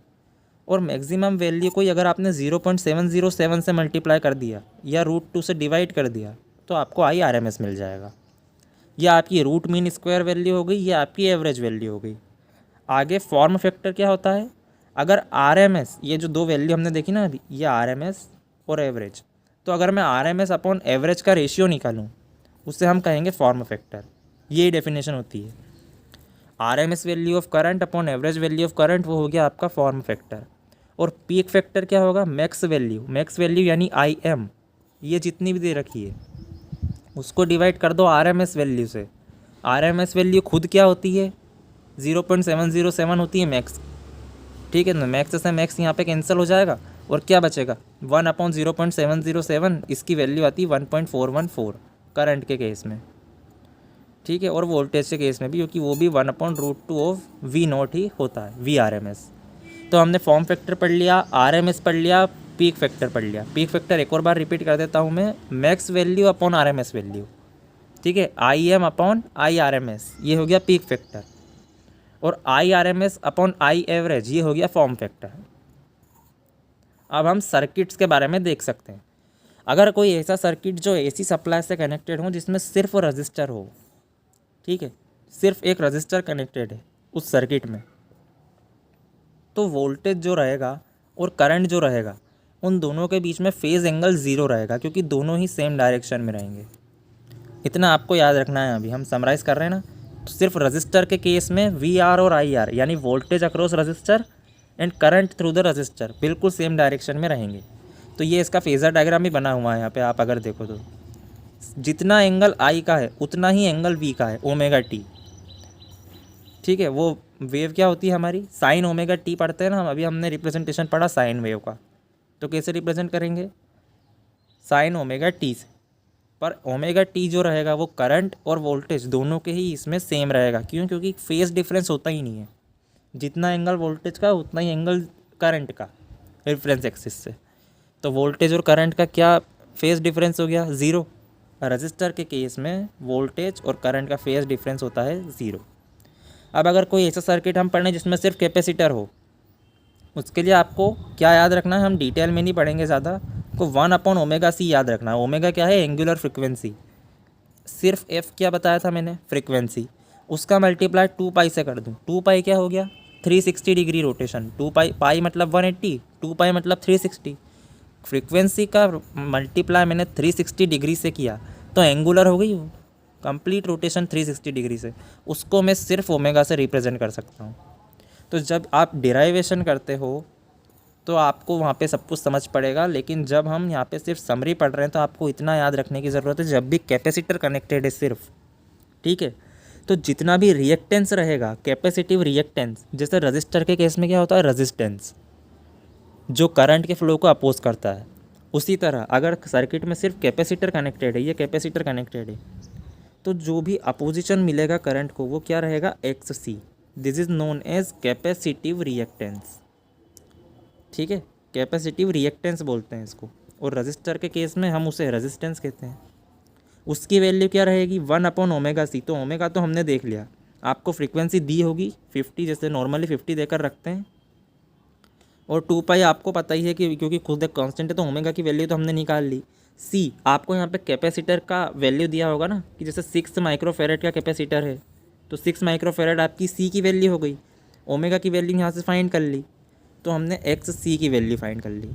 और मैक्सिमम वैल्यू को अगर आपने 0.707 से मल्टीप्लाई कर दिया या √2 से डिवाइड कर दिया तो आपको आई आर एम एस मिल जाएगा। यह आपकी रूट मीन स्क्वायर वैल्यू हो गई, ये आपकी एवरेज वैल्यू हो गई। आगे फॉर्म फैक्टर क्या होता है, अगर आर एम एस, ये जो दो वैल्यू हमने देखी ना अभी, ये आर एम एस और एवरेज, तो अगर मैं R M S upon average का रेशियो निकालूँ उससे हम कहेंगे फॉर्म फैक्टर। ये डेफिनेशन होती है, R M S value of current upon average value of current, वो हो गया आपका फॉर्म फैक्टर। और पीक फैक्टर क्या होगा, मैक्स वैल्यू यानी आई एम, ये जितनी भी दे रखी है उसको डिवाइड कर दो आर एम एस वैल्यू से। आर एम एस वैल्यू खुद क्या होती है, 0.707 होती है मैक्स, ठीक है ना। मैक्स से मैक्स यहाँ पे कैंसिल हो जाएगा और क्या बचेगा, 1/0.707, इसकी वैल्यू आती है 1.414 करंट के केस में, ठीक है। और वोल्टेज के केस में भी, क्योंकि वो भी 1/√2 ऑफ वी नॉट ही होता है, वी आर एम एस। तो हमने फॉर्म फैक्टर पढ़ लिया, आर एम एस पढ़ लिया, पीक फैक्टर पढ़ लिया। पीक फैक्टर एक और बार रिपीट कर देता हूँ मैं, max value upon R M S value, ठीक है, I M upon I R M S, ये हो गया पीक फैक्टर। और I R M S upon I average, ये हो गया फॉर्म फैक्टर। अब हम सर्किट्स के बारे में देख सकते हैं। अगर कोई ऐसा सर्किट जो एसी सप्लाई से कनेक्टेड हो, जिसमें सिर्फ रजिस्टर हो, ठीक है, सिर्फ एक रजिस्टर कनेक्टेड है उस सर्किट में, तो वोल्टेज जो रहेगा और करंट जो रहेगा उन दोनों के बीच में फेज़ एंगल 0 रहेगा, क्योंकि दोनों ही सेम डायरेक्शन में रहेंगे। इतना आपको याद रखना है। अभी हम समराइज़ कर रहे हैं ना, तो सिर्फ रजिस्टर के केस में वी आर और आई आर यानी voltage across register and current through the register बिल्कुल सेम डायरेक्शन में रहेंगे। तो ये इसका फेज़र डायग्राम भी बना हुआ है यहाँ पे, आप अगर देखो तो जितना एंगल आई का है उतना ही एंगल वी का है, ओमेगा टी, ठीक है। वो वेव क्या होती है हमारी, साइन ओमेगा टी पढ़ते हैं ना हम, अभी हमने रिप्रेजेंटेशन पढ़ा साइन वेव का, तो कैसे रिप्रेजेंट करेंगे, साइन ओमेगा टी से। पर ओमेगा टी जो रहेगा वो करंट और वोल्टेज दोनों के ही इसमें सेम रहेगा। क्यों, क्योंकि फेज़ डिफरेंस होता ही नहीं है, जितना एंगल वोल्टेज का उतना ही एंगल करंट का रेफरेंस एक्सिस से। तो वोल्टेज और करंट का क्या फेज़ डिफरेंस हो गया, 0। रजिस्टर के केस में वोल्टेज और करंट का फेज़ डिफरेंस होता है 0। अब अगर कोई ऐसा सर्किट हम पढ़ें जिसमें सिर्फ कैपेसिटर हो, उसके लिए आपको क्या याद रखना है, हम डिटेल में नहीं पढ़ेंगे ज़्यादा, को 1/ωc याद रखना है। ओमेगा क्या है, एंगुलर फ्रिक्वेंसी, सिर्फ एफ क्या बताया था मैंने, फ्रिक्वेंसी, उसका मल्टीप्लाई 2 से कर दूँ। 2 क्या हो गया, 360 डिग्री रोटेशन। 2 पाई मतलब 180, 2 मतलब 360। फ्रिक्वेंसी का मल्टीप्लाई मैंने 360 डिग्री से किया तो एंगुलर हो गई वो कंप्लीट रोटेशन 360 डिग्री से, उसको मैं सिर्फ ओमेगा से रिप्रेजेंट कर सकता हूँ। तो जब आप डिराइवेशन करते हो तो आपको वहाँ पे सब कुछ समझ पड़ेगा, लेकिन जब हम यहाँ पे सिर्फ समरी पढ़ रहे हैं तो आपको इतना याद रखने की ज़रूरत है, जब भी कैपेसिटर कनेक्टेड है सिर्फ, ठीक है, तो जितना भी रिएक्टेंस रहेगा, कैपेसिटिव रिएक्टेंस, जैसे रजिस्टर के केस में क्या होता है, रेजिस्टेंस जो करंट के फ्लो को अपोज करता है, उसी तरह अगर सर्किट में सिर्फ कैपेसिटर कनेक्टेड है, ये कैपेसिटर कनेक्टेड है, तो जो भी अपोजिशन मिलेगा करंट को वो क्या रहेगा, X C. This is known as capacitive reactance, ठीक है, कैपेसिटिव रिएक्टेंस बोलते हैं इसको। और रजिस्टर के केस में हम उसे रेजिस्टेंस कहते हैं। उसकी वैल्यू क्या रहेगी, 1/ωc। तो ओमेगा तो हमने देख लिया, आपको फ्रीक्वेंसी दी होगी 50, जैसे नॉर्मली 50 देकर रखते हैं, और 2 पाई आपको पता ही है कि क्योंकि खुद एक कांस्टेंट है तो ओमेगा की वैल्यू तो हमने निकाल ली। सी आपको यहाँ पे कैपेसिटर का वैल्यू दिया होगा ना, कि जैसे 6 माइक्रोफेरेड का कैपेसिटर है तो 6 माइक्रोफेरेड आपकी सी की वैल्यू हो गई। ओमेगा की वैल्यू यहाँ से फाइंड कर ली, तो हमने एक्स सी की वैल्यू फाइंड कर ली।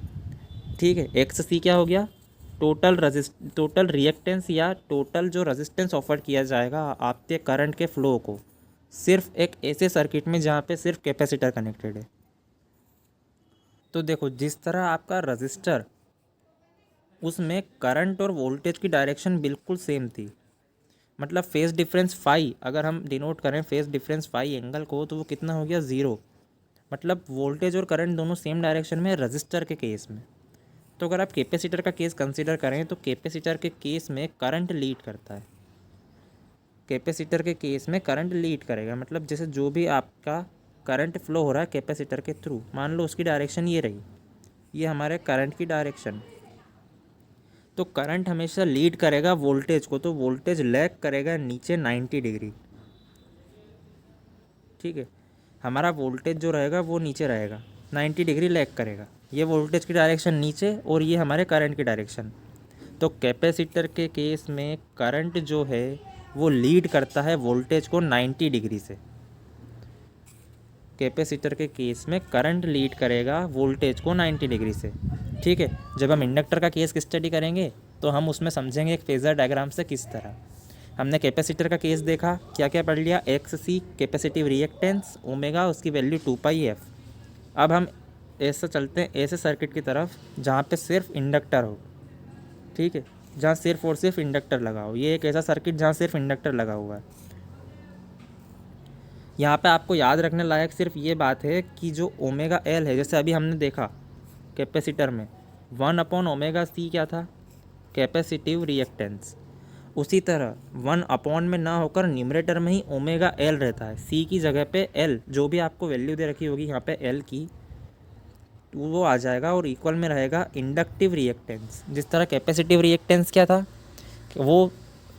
ठीक है, एक्स सी क्या हो गया, टोटल रिएक्टेंस या टोटल जो रेजिस्टेंस ऑफर किया जाएगा आपके करंट के फ्लो को, सिर्फ एक ऐसे सर्किट में जहाँ पे सिर्फ कैपेसिटर कनेक्टेड है। तो देखो, जिस तरह आपका रजिस्टर, उसमें करंट और वोल्टेज की डायरेक्शन बिल्कुल सेम थी, मतलब फेज डिफरेंस फाई, अगर हम डिनोट करें फेज डिफरेंस फाई एंगल को, तो वो कितना हो गया, 0। मतलब वोल्टेज और करंट दोनों सेम डायरेक्शन में रजिस्टर के केस में। तो अगर आप कैपेसिटर का केस कंसीडर करें तो कैपेसिटर के केस में करंट लीड करता है। कैपेसिटर के केस में करंट लीड करेगा, मतलब जैसे जो भी आपका करंट फ्लो हो रहा है कैपेसिटर के थ्रू, मान लो उसकी डायरेक्शन ये रही, ये हमारे करंट की डायरेक्शन, तो करंट हमेशा लीड करेगा वोल्टेज को, तो वोल्टेज लैग करेगा नीचे 90 डिग्री। ठीक है, हमारा वोल्टेज जो रहेगा वो नीचे रहेगा, 90 डिग्री लैग करेगा। ये वोल्टेज की डायरेक्शन नीचे और ये हमारे करंट की डायरेक्शन। तो कैपेसिटर के केस में करंट जो है वो लीड करता है वोल्टेज को 90 डिग्री से। कैपेसिटर के केस में करंट लीड करेगा वोल्टेज को 90 डिग्री से। ठीक है, जब हम इंडक्टर का केस स्टडी करेंगे तो हम उसमें समझेंगे एक फेज़र डायग्राम से किस तरह। हमने कैपेसिटर का केस देखा, क्या क्या पढ़ लिया, एक्स सी कैपेसिटिव रिएक्टेंस, ओमेगा उसकी वैल्यू 2 पाई एफ। अब हम ऐसे चलते हैं ऐसे सर्किट की तरफ जहाँ पे सिर्फ इंडक्टर हो। ठीक है, जहाँ सिर्फ और सिर्फ इंडक्टर लगा हो। ये एक ऐसा सर्किट जहाँ सिर्फ इंडक्टर लगा हुआ है। यहाँ पे आपको याद रखने लायक सिर्फ ये बात है कि जो ओमेगा एल है, जैसे अभी हमने देखा कैपेसिटर में 1/ओमेगा सी क्या था, कैपेसिटिव रिएक्टेंस। उसी तरह 1 में ना होकर न्यूमरेटर में ही ओमेगा एल रहता है, सी की जगह पे एल, जो भी आपको वैल्यू दे रखी होगी यहाँ पे एल की, वो आ जाएगा और इक्वल में रहेगा इंडक्टिव रिएक्टेंस। जिस तरह कैपेसिटिव रिएक्टेंस क्या था कि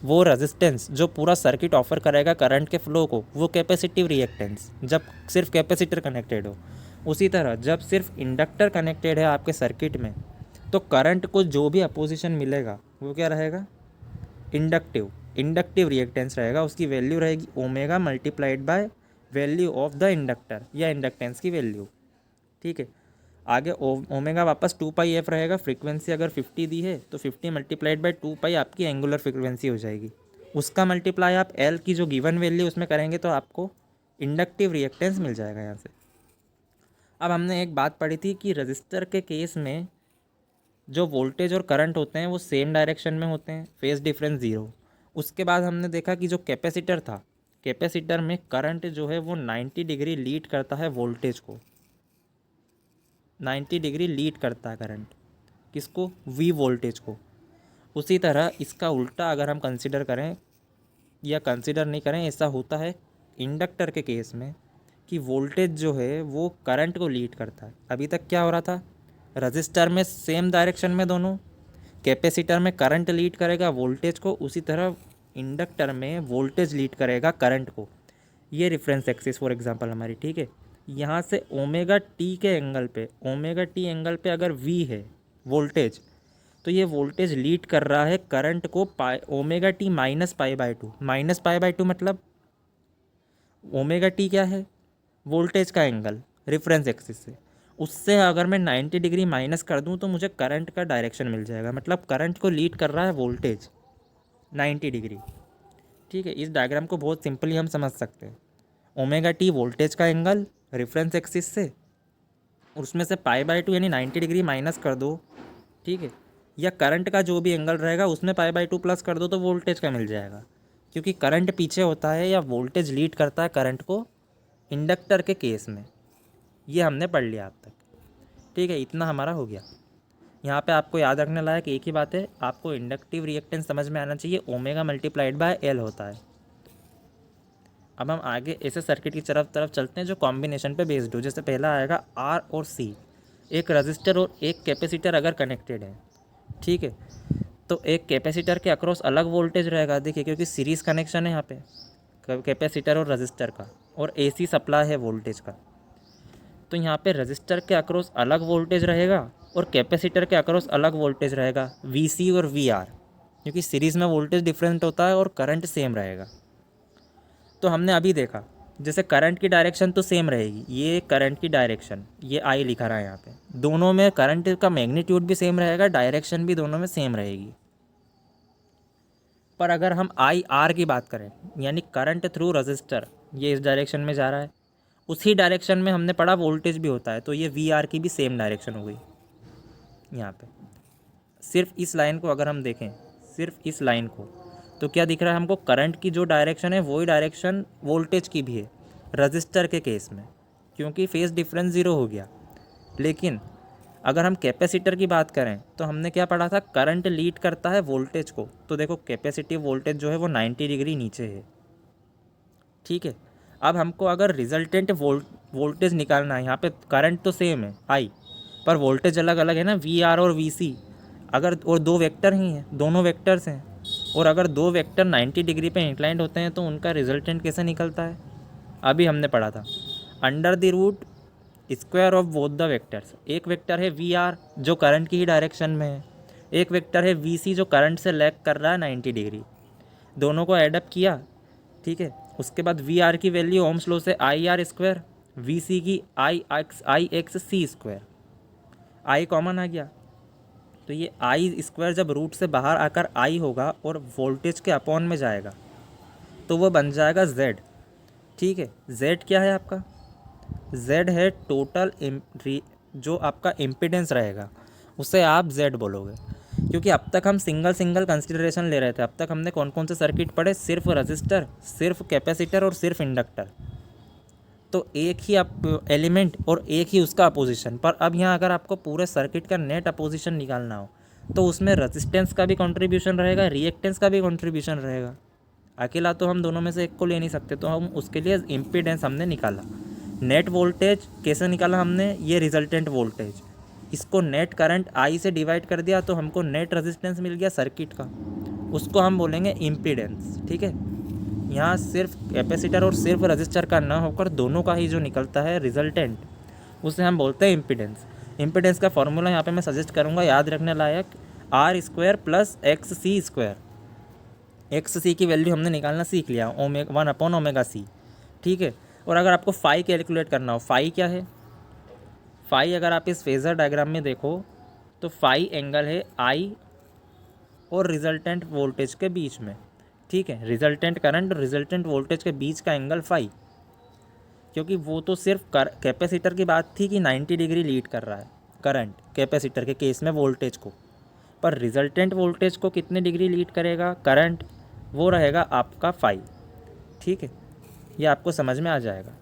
वो रेजिस्टेंस जो पूरा सर्किट ऑफर करेगा करंट के फ्लो को, वो कैपेसिटिव रिएक्टेंस जब सिर्फ कैपेसिटर कनेक्टेड हो। उसी तरह जब सिर्फ इंडक्टर कनेक्टेड है आपके सर्किट में, तो करंट को जो भी अपोजिशन मिलेगा वो क्या रहेगा, इंडक्टिव रिएक्टेंस रहेगा। उसकी वैल्यू रहेगी omega multiplied by value of the inductor या इंडक्टेंस की वैल्यू। ठीक है, आगे ओमेगा वापस 2 पाई एफ रहेगा। फ्रीक्वेंसी अगर 50 दी है तो 50 मल्टीप्लाइड बाय 2 पाई आपकी एंगुलर फ्रीक्वेंसी हो जाएगी। उसका मल्टीप्लाई आप एल की जो गिवन वैल्यू उसमें करेंगे तो आपको इंडक्टिव रिएक्टेंस मिल जाएगा यहाँ से। अब हमने एक बात पढ़ी थी कि रजिस्टर के केस में जो वोल्टेज और करंट होते हैं वो सेम डायरेक्शन में होते हैं, फेज डिफरेंस 0। उसके बाद हमने देखा कि जो कैपेसिटर था, कैपेसिटर में करंट जो है वो 90 डिग्री लीड करता है वोल्टेज को, 90 डिग्री लीड करता है करंट किसको, वी वोल्टेज को। उसी तरह इसका उल्टा अगर हम कंसिडर करें या कंसिडर नहीं करें, ऐसा होता है इंडक्टर के केस में कि वोल्टेज जो है वो करंट को लीड करता है। अभी तक क्या हो रहा था, रजिस्टर में सेम डायरेक्शन में दोनों, कैपेसिटर में करंट लीड करेगा वोल्टेज को, उसी तरह इंडक्टर में वोल्टेज लीड करेगा करंट को। ये रेफरेंस एक्सिस फॉर एग्जांपल हमारी। ठीक है, यहाँ से ओमेगा टी के एंगल पे, ओमेगा टी एंगल पे अगर वी है वोल्टेज, तो ये वोल्टेज लीड कर रहा है करंट को omega T minus pi by 2। Minus pi by 2 मतलब ओमेगा टी क्या है, वोल्टेज का एंगल रेफरेंस एक्सिस से, उससे अगर मैं 90 डिग्री माइनस कर दूं तो मुझे करंट का डायरेक्शन मिल जाएगा। मतलब करंट को लीड कर रहा है वोल्टेज 90 डिग्री। ठीक है, इस डायग्राम को बहुत सिंपली हम समझ सकते हैं। ओमेगा टी वोल्टेज का एंगल रेफरेंस एक्सिस से, उसमें से पाई बाय 2 यानी 90 डिग्री माइनस कर दो। ठीक है, या करंट का जो भी एंगल रहेगा उसमें पाई बाय 2 प्लस कर दो तो वोल्टेज का मिल जाएगा, क्योंकि करंट पीछे होता है या वोल्टेज लीड करता है करंट को इंडक्टर के केस में। ये हमने पढ़ लिया अब तक। ठीक है, इतना हमारा हो गया। यहाँ पे आपको याद रखने लायक एक ही बात है, आपको इंडक्टिव रिएक्टेंस समझ में आना चाहिए, ओमेगा मल्टीप्लाइड बाय एल होता है। अब हम आगे ऐसे सर्किट की तरफ चलते हैं जो कॉम्बिनेशन पे बेस्ड हो। जैसे पहला आएगा आर और सी, एक रजिस्टर और एक कैपेसिटर अगर कनेक्टेड है। ठीक है, तो एक कैपेसिटर के अक्रॉस अलग वोल्टेज रहेगा, देखिए क्योंकि सीरीज़ कनेक्शन है यहाँ पे, कैपेसिटर और रजिस्टर का, और AC सप्लाई है वोल्टेज का। तो यहाँ पे रजिस्टर के अक्रॉस अलग वोल्टेज रहेगा और कैपेसिटर के अक्रॉस अलग वोल्टेज रहेगा, VC और VR, क्योंकि सीरीज़ में वोल्टेज डिफरेंट होता है और करंट सेम रहेगा। तो हमने अभी देखा जैसे करंट की डायरेक्शन तो सेम रहेगी, ये करंट की डायरेक्शन, ये I लिखा रहा है यहाँ पे, दोनों में करंट का मैग्नीट्यूड भी सेम रहेगा, डायरेक्शन भी दोनों में सेम रहेगी। पर अगर हम IR की बात करें, यानी करंट थ्रू रजिस्टर, ये इस डायरेक्शन में जा रहा है, उसी डायरेक्शन में हमने पढ़ा वोल्टेज भी होता है, तो ये VR की भी सेम डायरेक्शन हो गई। यहाँ पे सिर्फ इस लाइन को अगर हम देखें, सिर्फ इस लाइन को, तो क्या दिख रहा है हमको, करंट की जो डायरेक्शन है वही डायरेक्शन वोल्टेज की भी है रजिस्टर के केस में, क्योंकि फेज डिफरेंस 0 हो गया। लेकिन अगर हम कैपेसिटर की बात करें तो हमने क्या पढ़ा था, करंट लीड करता है वोल्टेज को, तो देखो कैपेसिटिव वोल्टेज जो है वो 90 डिग्री नीचे है। ठीक है, अब हमको अगर रिजल्टेंट वोल्टेज निकालना है, यहाँ पे करंट तो सेम है I, पर वोल्टेज अलग अलग है ना, VR और VC, अगर और दो वेक्टर ही हैं, दोनों वेक्टर्स हैं, और अगर दो वेक्टर 90 डिग्री पे इंक्लाइंड होते हैं तो उनका रिजल्टेंट कैसे निकलता है, अभी हमने पढ़ा था, under the root square of both the vectors. एक वेक्टर है VR जो करंट की ही डायरेक्शन में है, एक वेक्टर है VC जो करंट से लैग कर रहा है 90 डिग्री, दोनों को एडअप किया। ठीक है, उसके बाद VR की वैल्यू ओम्स लॉ से IR स्क्वायर, VC की IXC स्क्वायर, I कॉमन आ गया, तो ये I स्क्वायर जब रूट से बाहर आकर I होगा और वोल्टेज के अपॉन में जाएगा तो वो बन जाएगा Z। ठीक है, Z क्या है आपका, Z है टोटल जो आपका इम्पिडेंस रहेगा, उसे आप Z बोलोगे, क्योंकि अब तक हम सिंगल कंसिडरेशन ले रहे थे। अब तक हमने कौन कौन से सर्किट पढ़े, सिर्फ रजिस्टर, सिर्फ कैपेसिटर और सिर्फ इंडक्टर, तो एक ही एलिमेंट और एक ही उसका अपोजिशन। पर अब यहाँ अगर आपको पूरे सर्किट का नेट अपोजिशन निकालना हो तो उसमें रजिस्टेंस का भी कंट्रीब्यूशन रहेगा, रिएक्टेंस का भी कंट्रीब्यूशन रहेगा। अकेला तो हम दोनों में से एक को ले नहीं सकते, तो हम उसके लिए इम्पीडेंस हमने निकाला। नेट वोल्टेज कैसे निकाला हमने, ये रिजल्टेंट वोल्टेज, इसको नेट करंट I से डिवाइड कर दिया तो हमको नेट रेजिस्टेंस मिल गया सर्किट का, उसको हम बोलेंगे इम्पीडेंस। ठीक है, यहाँ सिर्फ कैपेसिटर और सिर्फ रजिस्टर का ना होकर दोनों का ही जो निकलता है रिजल्टेंट, उसे हम बोलते हैं इम्पीडेंस। इम्पीडेंस का फॉर्मूला यहाँ पे मैं सजेस्ट करूँगा याद रखने लायक, R square plus XC square. XC की वैल्यू हमने निकालना सीख लिया, 1/ω/C। ठीक है, और अगर आपको फाई कैलकुलेट करना हो, फाई क्या है, फाई अगर आप इस फेज़र डायग्राम में देखो तो फाई एंगल है I और रिजल्टेंट वोल्टेज के बीच में। ठीक है, रिजल्टेंट करंट और रिजल्टेंट वोल्टेज के बीच का एंगल फाई, क्योंकि वो तो सिर्फ कैपेसिटर की बात थी कि 90 डिग्री लीड कर रहा है करंट कैपेसिटर के केस में वोल्टेज को, पर रिजल्टेंट वोल्टेज को कितने डिग्री लीड करेगा करंट, वो रहेगा आपका फाई। ठीक है, ये आपको समझ में आ जाएगा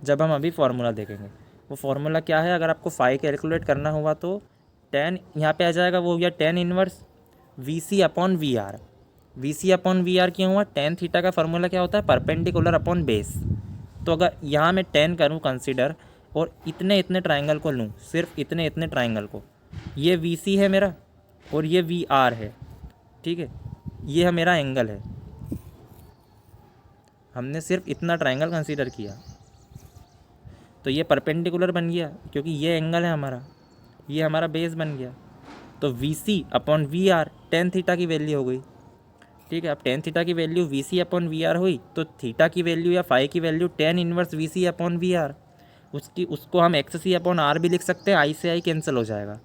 जब हम अभी फार्मूला देखेंगे। वो फार्मूला क्या है, अगर आपको फाई कैलकुलेट करना हुआ तो tan यहाँ पे आ जाएगा, वो हो गया tan इनवर्स VC/VR। VC/VR क्यों हुआ, tan थीटा का फार्मूला क्या होता है, परपेंडिकुलर अपॉन बेस। तो अगर यहाँ मैं tan करूँ कंसीडर और इतने ट्राइंगल को लूँ, सिर्फ इतने ट्राइंगल को, ये VC है मेरा और ये VR है। ठीक है, ये है मेरा एंगल है, हमने सिर्फ इतना ट्राइंगल कंसीडर किया तो ये परपेंडिकुलर बन गया, क्योंकि ये एंगल है हमारा, ये हमारा बेस बन गया। तो VC/VR tan थीटा की वैल्यू हो गई। ठीक है, अब tan थीटा की वैल्यू VC/VR हुई तो थीटा की वैल्यू या फाई की वैल्यू tan इनवर्स VC/VR, उसको हम XC/R भी लिख सकते हैं, I से I कैंसिल हो जाएगा,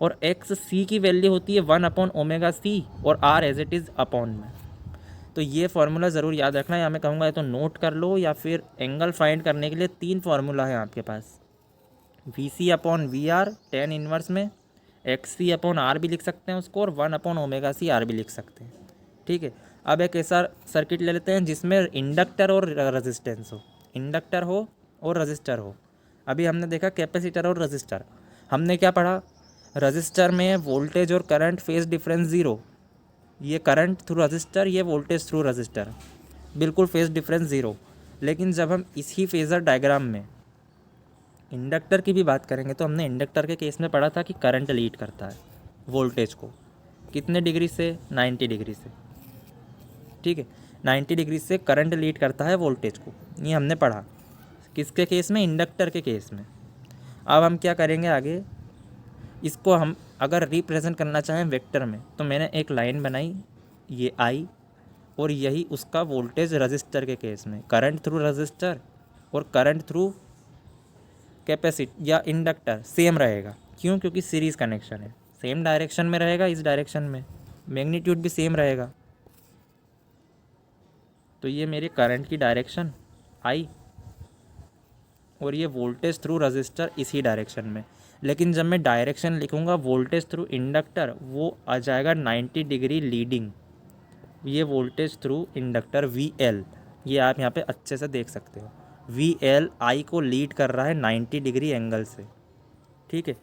और XC की वैल्यू होती है 1/ωc और R as it is upon में। तो ये फार्मूला ज़रूर याद रखना है, या मैं कहूँगा या तो नोट कर लो, या फिर एंगल फाइंड करने के लिए 3 फार्मूला है आपके पास, VC/VR tan इनवर्स में, XC/R भी लिख सकते हैं उसको, और 1/ωc R भी लिख सकते हैं। ठीक है, अब एक ऐसा सर्किट ले लेते हैं जिसमें इंडक्टर और रेजिस्टेंस हो, इंडक्टर हो और रजिस्टर हो। अभी हमने देखा कैपेसिटर और रजिस्टर, हमने क्या पढ़ा, रजिस्टर में वोल्टेज और करंट फेज डिफरेंस 0, ये करंट थ्रू रजिस्टर, ये वोल्टेज थ्रू रजिस्टर, बिल्कुल फेज डिफरेंस 0। लेकिन जब हम इसी फेज़र डायग्राम में इंडक्टर की भी बात करेंगे तो हमने इंडक्टर के केस में पढ़ा था कि करंट लीड करता है वोल्टेज को, कितने डिग्री से, 90 डिग्री से। ठीक है, 90 डिग्री से करंट लीड करता है वोल्टेज को, ये हमने पढ़ा। किसके केस में? इंडक्टर के केस में। अब हम क्या करेंगे आगे, इसको हम अगर रिप्रेजेंट करना चाहें वेक्टर में, तो मैंने एक लाइन बनाई, ये आई, और यही उसका वोल्टेज रजिस्टर के केस में, करंट थ्रू रजिस्टर और करंट थ्रू कैपेसिटर या इंडक्टर सेम रहेगा। क्यों? क्योंकि सीरीज़ कनेक्शन है, सेम डायरेक्शन में रहेगा, इस डायरेक्शन में मैग्नीट्यूड भी सेम रहेगा। तो ये मेरे करंट की डायरेक्शन आई और ये वोल्टेज थ्रू रजिस्टर इसी डायरेक्शन में। लेकिन जब मैं डायरेक्शन लिखूँगा वोल्टेज थ्रू इंडक्टर, वो आ जाएगा 90 डिग्री लीडिंग। ये वोल्टेज थ्रू इंडक्टर VL, ये आप यहाँ पे अच्छे से देख सकते हो, VL I को लीड कर रहा है 90 डिग्री एंगल से। ठीक है,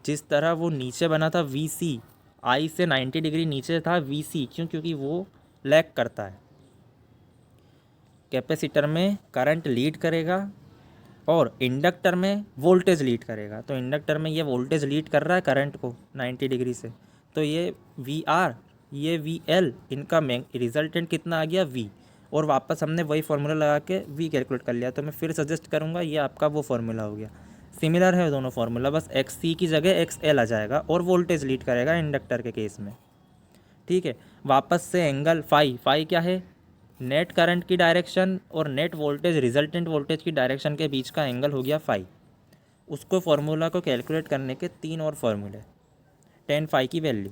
जिस तरह वो नीचे बना था VC, I से 90 डिग्री नीचे था VC, क्यों? क्योंकि वो लैग करता है। कैपेसिटर में करंट लीड करेगा और इंडक्टर में वोल्टेज लीड करेगा। तो इंडक्टर में ये वोल्टेज लीड कर रहा है करंट को 90 डिग्री से, तो ये VR, ये VL, इनका रिजल्टेंट कितना आ गया? V। और वापस हमने वही फार्मूला लगा के V कैलकुलेट कर लिया। तो मैं फिर सजेस्ट करूँगा, ये आपका वो फार्मूला हो गया। सिमिलर है दोनों फार्मूला, बस XC की जगह XL आ जाएगा और वोल्टेज लीड करेगा इंडक्टर के केस में। ठीक है, वापस से एंगल फाई क्या है? नेट करंट की डायरेक्शन और नेट वोल्टेज रिजल्टेंट वोल्टेज की डायरेक्शन के बीच का एंगल हो गया फाई। उसको फार्मूला को कैलकुलेट करने के 3 और फार्मूले, tan फाई की वैल्यू।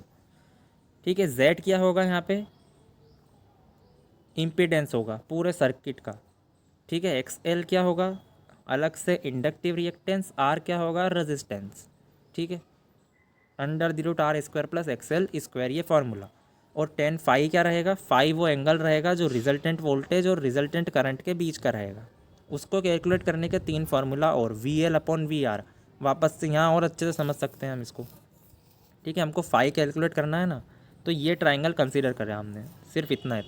ठीक है, Z क्या होगा यहाँ पे? इम्पीडेंस होगा पूरे सर्किट का। ठीक है, XL क्या होगा? अलग से इंडक्टिव रिएक्टेंस। R क्या होगा? रेजिस्टेंस। ठीक है, √R² प्लस XL स्क्वायर, ये फार्मूला। और tan फाई क्या रहेगा? फाई वो एंगल रहेगा जो रिजल्टेंट वोल्टेज और रिजल्टेंट करंट के बीच का रहेगा। उसको कैलकुलेट करने के 3 फार्मूला और VL/VR। वापस से यहाँ और अच्छे से समझ सकते हैं हम इसको। ठीक है, हमको फाई कैलकुलेट करना है ना, तो ये ट्राइंगल कंसीडर करा हमने, सिर्फ इतना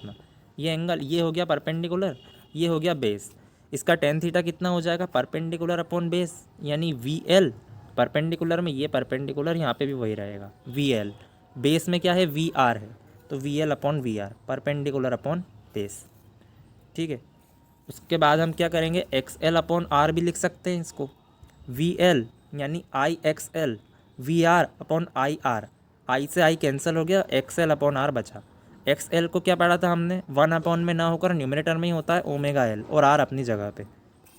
ये एंगल, ये हो गया परपेंडिकुलर, ये हो गया बेस। इसका tan थीटा कितना हो जाएगा? परपेंडिकुलर अपॉन बेस, यानी VL। परपेंडिकुलर में ये परपेंडिकुलर, यहाँ पे भी वही रहेगा VL। बेस में क्या है? VR है, तो VL/VR, परपेंडिकुलर अपॉन बेस। ठीक है, उसके बाद हम क्या करेंगे? XL/R भी लिख सकते हैं इसको। VL यानी IXL, VR/IR, I से I कैंसिल हो गया, XL/R बचा। XL को क्या पढ़ा था हमने? 1 में ना होकर न्यूमरेटर में ही होता है ω/L, और R अपनी जगह पे।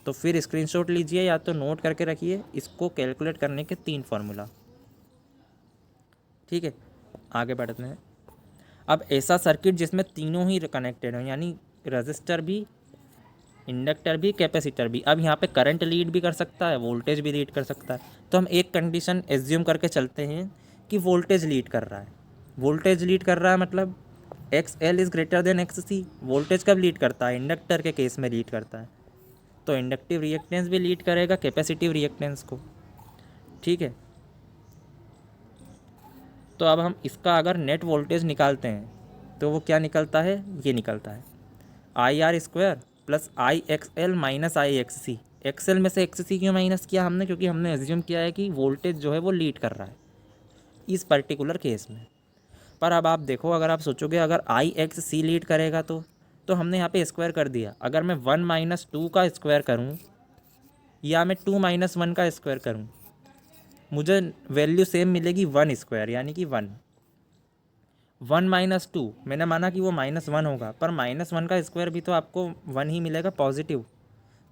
तो फिर स्क्रीनशॉट लीजिए या तो नोट करके रखिए इसको कैलकुलेट करने के 3 फार्मूला। ठीक है, आगे बढ़ते हैं। अब ऐसा सर्किट जिसमें तीनों ही कनेक्टेड हो, यानी रजिस्टर भी, इंडक्टर भी, कैपेसिटर भी। अब यहाँ पे करंट लीड भी कर सकता है, वोल्टेज भी लीड कर सकता है। तो हम एक कंडीशन एज्यूम करके चलते हैं कि वोल्टेज लीड कर रहा है। वोल्टेज लीड कर रहा है मतलब XL is greater than XC। Voltage कब लीड करता है? इंडक्टर के केस में लीड करता है। तो इंडक्टिव रिएक्टेंस भी लीड करेगा कैपेसिटिव रिएक्टेंस को। ठीक है, तो अब हम इसका अगर नेट वोल्टेज निकालते हैं तो वो क्या निकलता है? ये निकलता है IR² plus IXL minus IXC। XL में से XC क्यों माइनस किया हमने? क्योंकि हमने एज्यूम किया है कि वोल्टेज जो है वो लीड कर रहा है इस पर्टिकुलर केस में। पर अब आप देखो, अगर आप सोचोगे अगर IXC लीड करेगा तो हमने यहाँ पे स्क्वायर कर दिया। अगर मैं 1 - 2 का स्क्वायर करूँ या मैं 2 - 1 का स्क्वायर करूँ, मुझे वैल्यू सेम मिलेगी 1² यानी कि 1। 1 - 2 मैंने माना कि वो -1 होगा, पर -1 का स्क्वायर भी तो आपको 1 ही मिलेगा पॉजिटिव।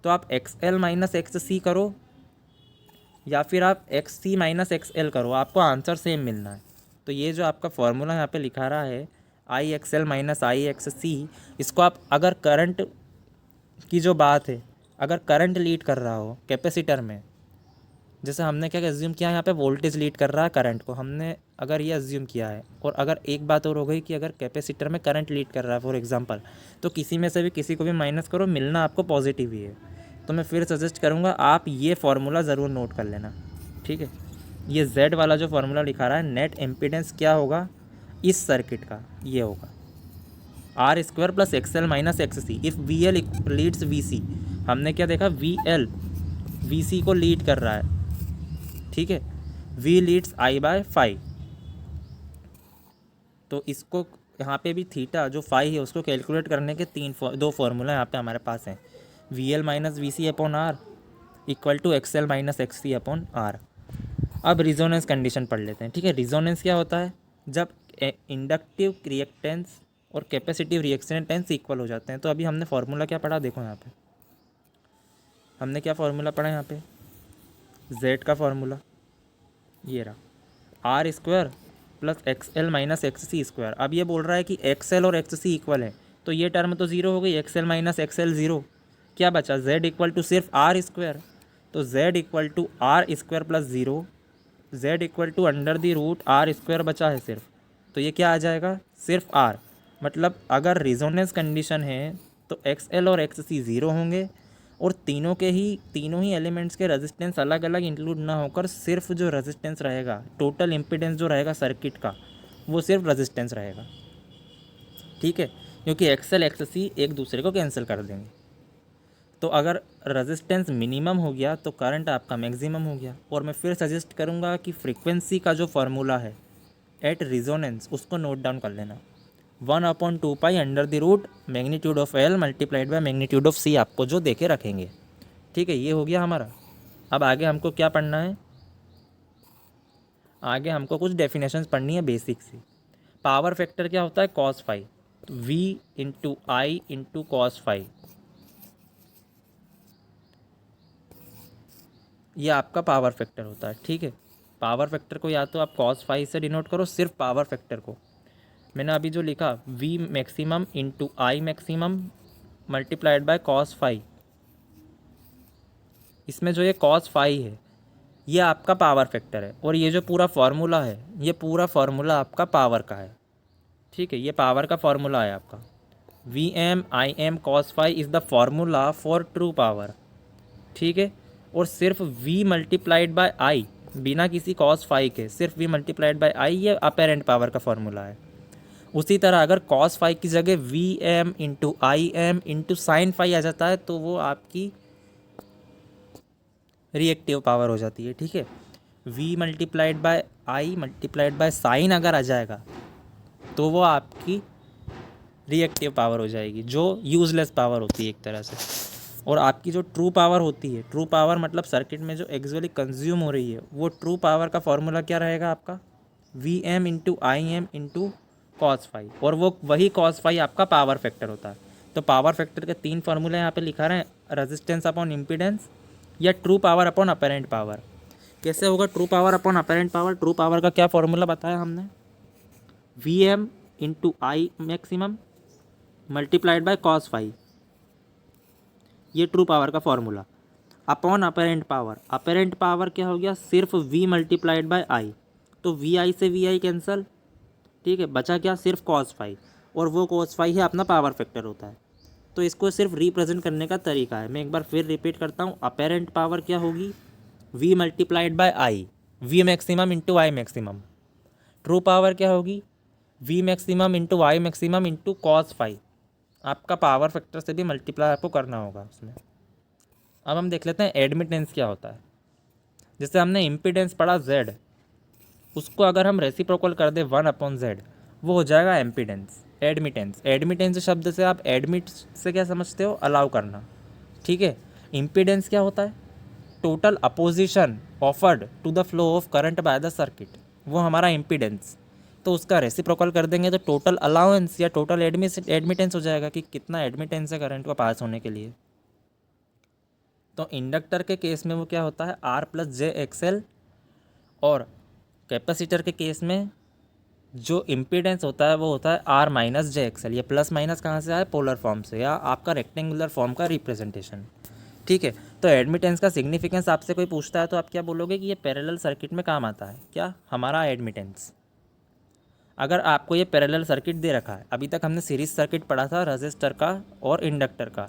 तो आप XL - XC करो या फिर आप XC - XL करो, आपको आंसर सेम मिलना है। तो ये जो आपका फॉर्मूला यहाँ पे लिखा रहा है IXL - IXC, इसको आप अगर करंट की जो बात है, अगर करंट लीड कर रहा हो कैपेसिटर में, जैसे हमने क्या एज्यूम किया यहाँ पे वोल्टेज लीड कर रहा है करंट को, हमने अगर ये एज्यूम किया है। और अगर एक बात और हो गई कि अगर कैपेसिटर में करंट लीड कर रहा है फॉर एग्जांपल, तो किसी में से भी किसी को भी माइनस करो, मिलना आपको पॉजिटिव ही है। तो मैं फिर सजेस्ट करूँगा आप ये फार्मूला ज़रूर नोट कर लेना। ठीक है, ये Z वाला जो फार्मूला लिखा रहा है, नेट इम्पीडेंस क्या होगा इस सर्किट का? ये होगा R² plus XL minus XC if VL leads VC। हमने क्या देखा? VL VC को लीड कर रहा है। ठीक है, V लीड्स I/5। तो इसको यहाँ पे भी थीटा जो फाई है उसको कैलकुलेट करने के दो फार्मूला यहाँ पे हमारे पास हैं, V L minus V C upon R equal to X L minus X C upon R. अब रिजोनेंस कंडीशन पढ़ लेते हैं, ठीक है। रिजोनेंस क्या होता है, जब इंडक्टिव रिएक्टेंस और कैपेसिटिव रिएक्टेंस इक्वल हो जाते हैं। तो अभी हमने फार्मूला क्या पढ़ा, देखो यहाँ पे हमने क्या फार्मूला पढ़ा, यहाँ पे जेड का फार्मूला ये रहा, R square plus X L minus X C square. अब ये बोल रहा है कि एक्स एल और एक्स सी इक्वल है, तो ये टर्म तो ज़ीरो हो गई, X L minus X L zero. क्या बचा, जेड इक्वल टू सिर्फ आर स्क्वायर, तो Z equal to R square plus zero, Z equal to under the root R square बचा है सिर्फ। तो ये क्या आ जाएगा, सिर्फ आर। मतलब अगर रिजोनेंस कंडीशन है तो एक्स एल और एक्स सी ज़ीरो होंगे, और तीनों ही एलिमेंट्स के रेजिस्टेंस अलग अलग इंक्लूड ना होकर सिर्फ जो रेजिस्टेंस रहेगा, टोटल इम्पीडेंस जो रहेगा सर्किट का, वो सिर्फ रेजिस्टेंस रहेगा, ठीक है। क्योंकि एक्स एल एक्स सी एक दूसरे को कैंसिल कर देंगे। तो अगर रेजिस्टेंस मिनिमम हो गया तो करंट आपका मैक्सिमम हो गया। और मैं फिर सजेस्ट करूँगा कि फ्रीक्वेंसी का जो फार्मूला है एट रिजोनेंस उसको नोट डाउन कर लेना, 1/2 under the root magnitude of L multiplied by magnitude of C, आपको जो देके रखेंगे, ठीक है। ये हो गया हमारा। अब आगे हमको क्या पढ़ना है, आगे हमको कुछ डेफिनेशंस पढ़नी है बेसिक सी। पावर फैक्टर क्या होता है, cos phi, V into I into cos phi, ये आपका पावर फैक्टर होता है, ठीक है। पावर फैक्टर को या तो आप कॉस फाई से डिनोट करो, सिर्फ पावर फैक्टर को। मैंने अभी जो लिखा V maximum into I maximum multiplied by cos phi, इसमें जो ये कॉस फाई है ये आपका पावर फैक्टर है, और ये जो पूरा फार्मूला है ये पूरा फार्मूला आपका पावर का है, ठीक है। ये पावर का फार्मूला है आपका, V M I M cos phi is the formula for true power, ठीक है। और सिर्फ v मल्टीप्लाइड बाय आई, बिना किसी कॉस फाई के, सिर्फ v मल्टीप्लाइड बाय आई ये अपेरेंट पावर का फार्मूला है। उसी तरह अगर कॉस फाई की जगह V M into I M into sine phi आ जाता है तो वो आपकी रिएक्टिव पावर हो जाती है, ठीक है। v multiplied by I multiplied by sign अगर आ जाएगा तो वो आपकी रिएक्टिव पावर हो जाएगी, जो यूजलेस पावर होती है एक तरह से। और आपकी जो ट्रू पावर होती है, ट्रू पावर मतलब सर्किट में जो एक्चुअली कंज्यूम हो रही है, वो ट्रू पावर का फॉर्मूला क्या रहेगा आपका, V M into I M into cos phi, और वो वही कॉस फाई आपका पावर फैक्टर होता है। तो पावर फैक्टर के 3 फार्मूले यहाँ पे लिखा रहे हैं, रेजिस्टेंस अपॉन इम्पीडेंस या true power upon apparent power. कैसे होगा true power upon apparent power, true power का क्या फॉर्मूला बताया हमने, V M into I maximum multiplied by cos phi, ये ट्रू पावर का formula. Upon apparent power, apparent power क्या हो गया, सिर्फ v मल्टीप्लाइड बाय आई, तो वी आई से वी आई कैंसल, ठीक है। बचा क्या, सिर्फ कॉस फाई, और वो कॉस फाई है अपना पावर फैक्टर होता है। तो इसको सिर्फ रिप्रेजेंट करने का तरीका है। मैं एक बार फिर रिपीट करता हूँ, अपेरेंट पावर क्या होगी, v multiplied by I, V maximum into I maximum. True power क्या होगी, v maximum into I maximum into cos phi, आपका पावर फैक्टर से भी मल्टीप्लाई आपको करना होगा उसमें। अब हम देख लेते हैं एडमिटेंस क्या होता है। जैसे हमने इम्पीडेंस पढ़ा z, उसको अगर हम रेसिप्रोकल कर दें 1/z, वो हो जाएगा एम्पीडेंस, एडमिटेंस। एडमिटेंस शब्द से आप एडमिट से क्या समझते हो, अलाउ करना, ठीक है। इम्पीडेंस क्या होता है, total opposition offered to the flow of current by the circuit, वो हमारा इम्पीडेंस। तो उसका रेसिप्रोकल कर देंगे तो टोटल अलाउंस या टोटल एडमिटेंस हो जाएगा कि कितना एडमिटेंस है करंट को पास होने के लिए। तो इंडक्टर के केस में वो क्या होता है, आर प्लस जे एक्सएल, और कैपेसिटर के केस में जो इम्पीडेंस होता है वो होता है आर माइनस जे एक्सएल। ये प्लस माइनस कहाँ से आया, पोलर फॉर्म से, या आपका रेक्टेंगुलर फॉर्म का रिप्रेजेंटेशन, ठीक है। तो एडमिटेंस का सिग्निफिकेंस आपसे कोई पूछता है तो आप क्या बोलोगे कि ये पैरेलल सर्किट में काम आता है, क्या हमारा एडमिटेंस। अगर आपको ये पैरेलल सर्किट दे रखा है, अभी तक हमने सीरीज सर्किट पढ़ा था रजिस्टर का और इंडक्टर का,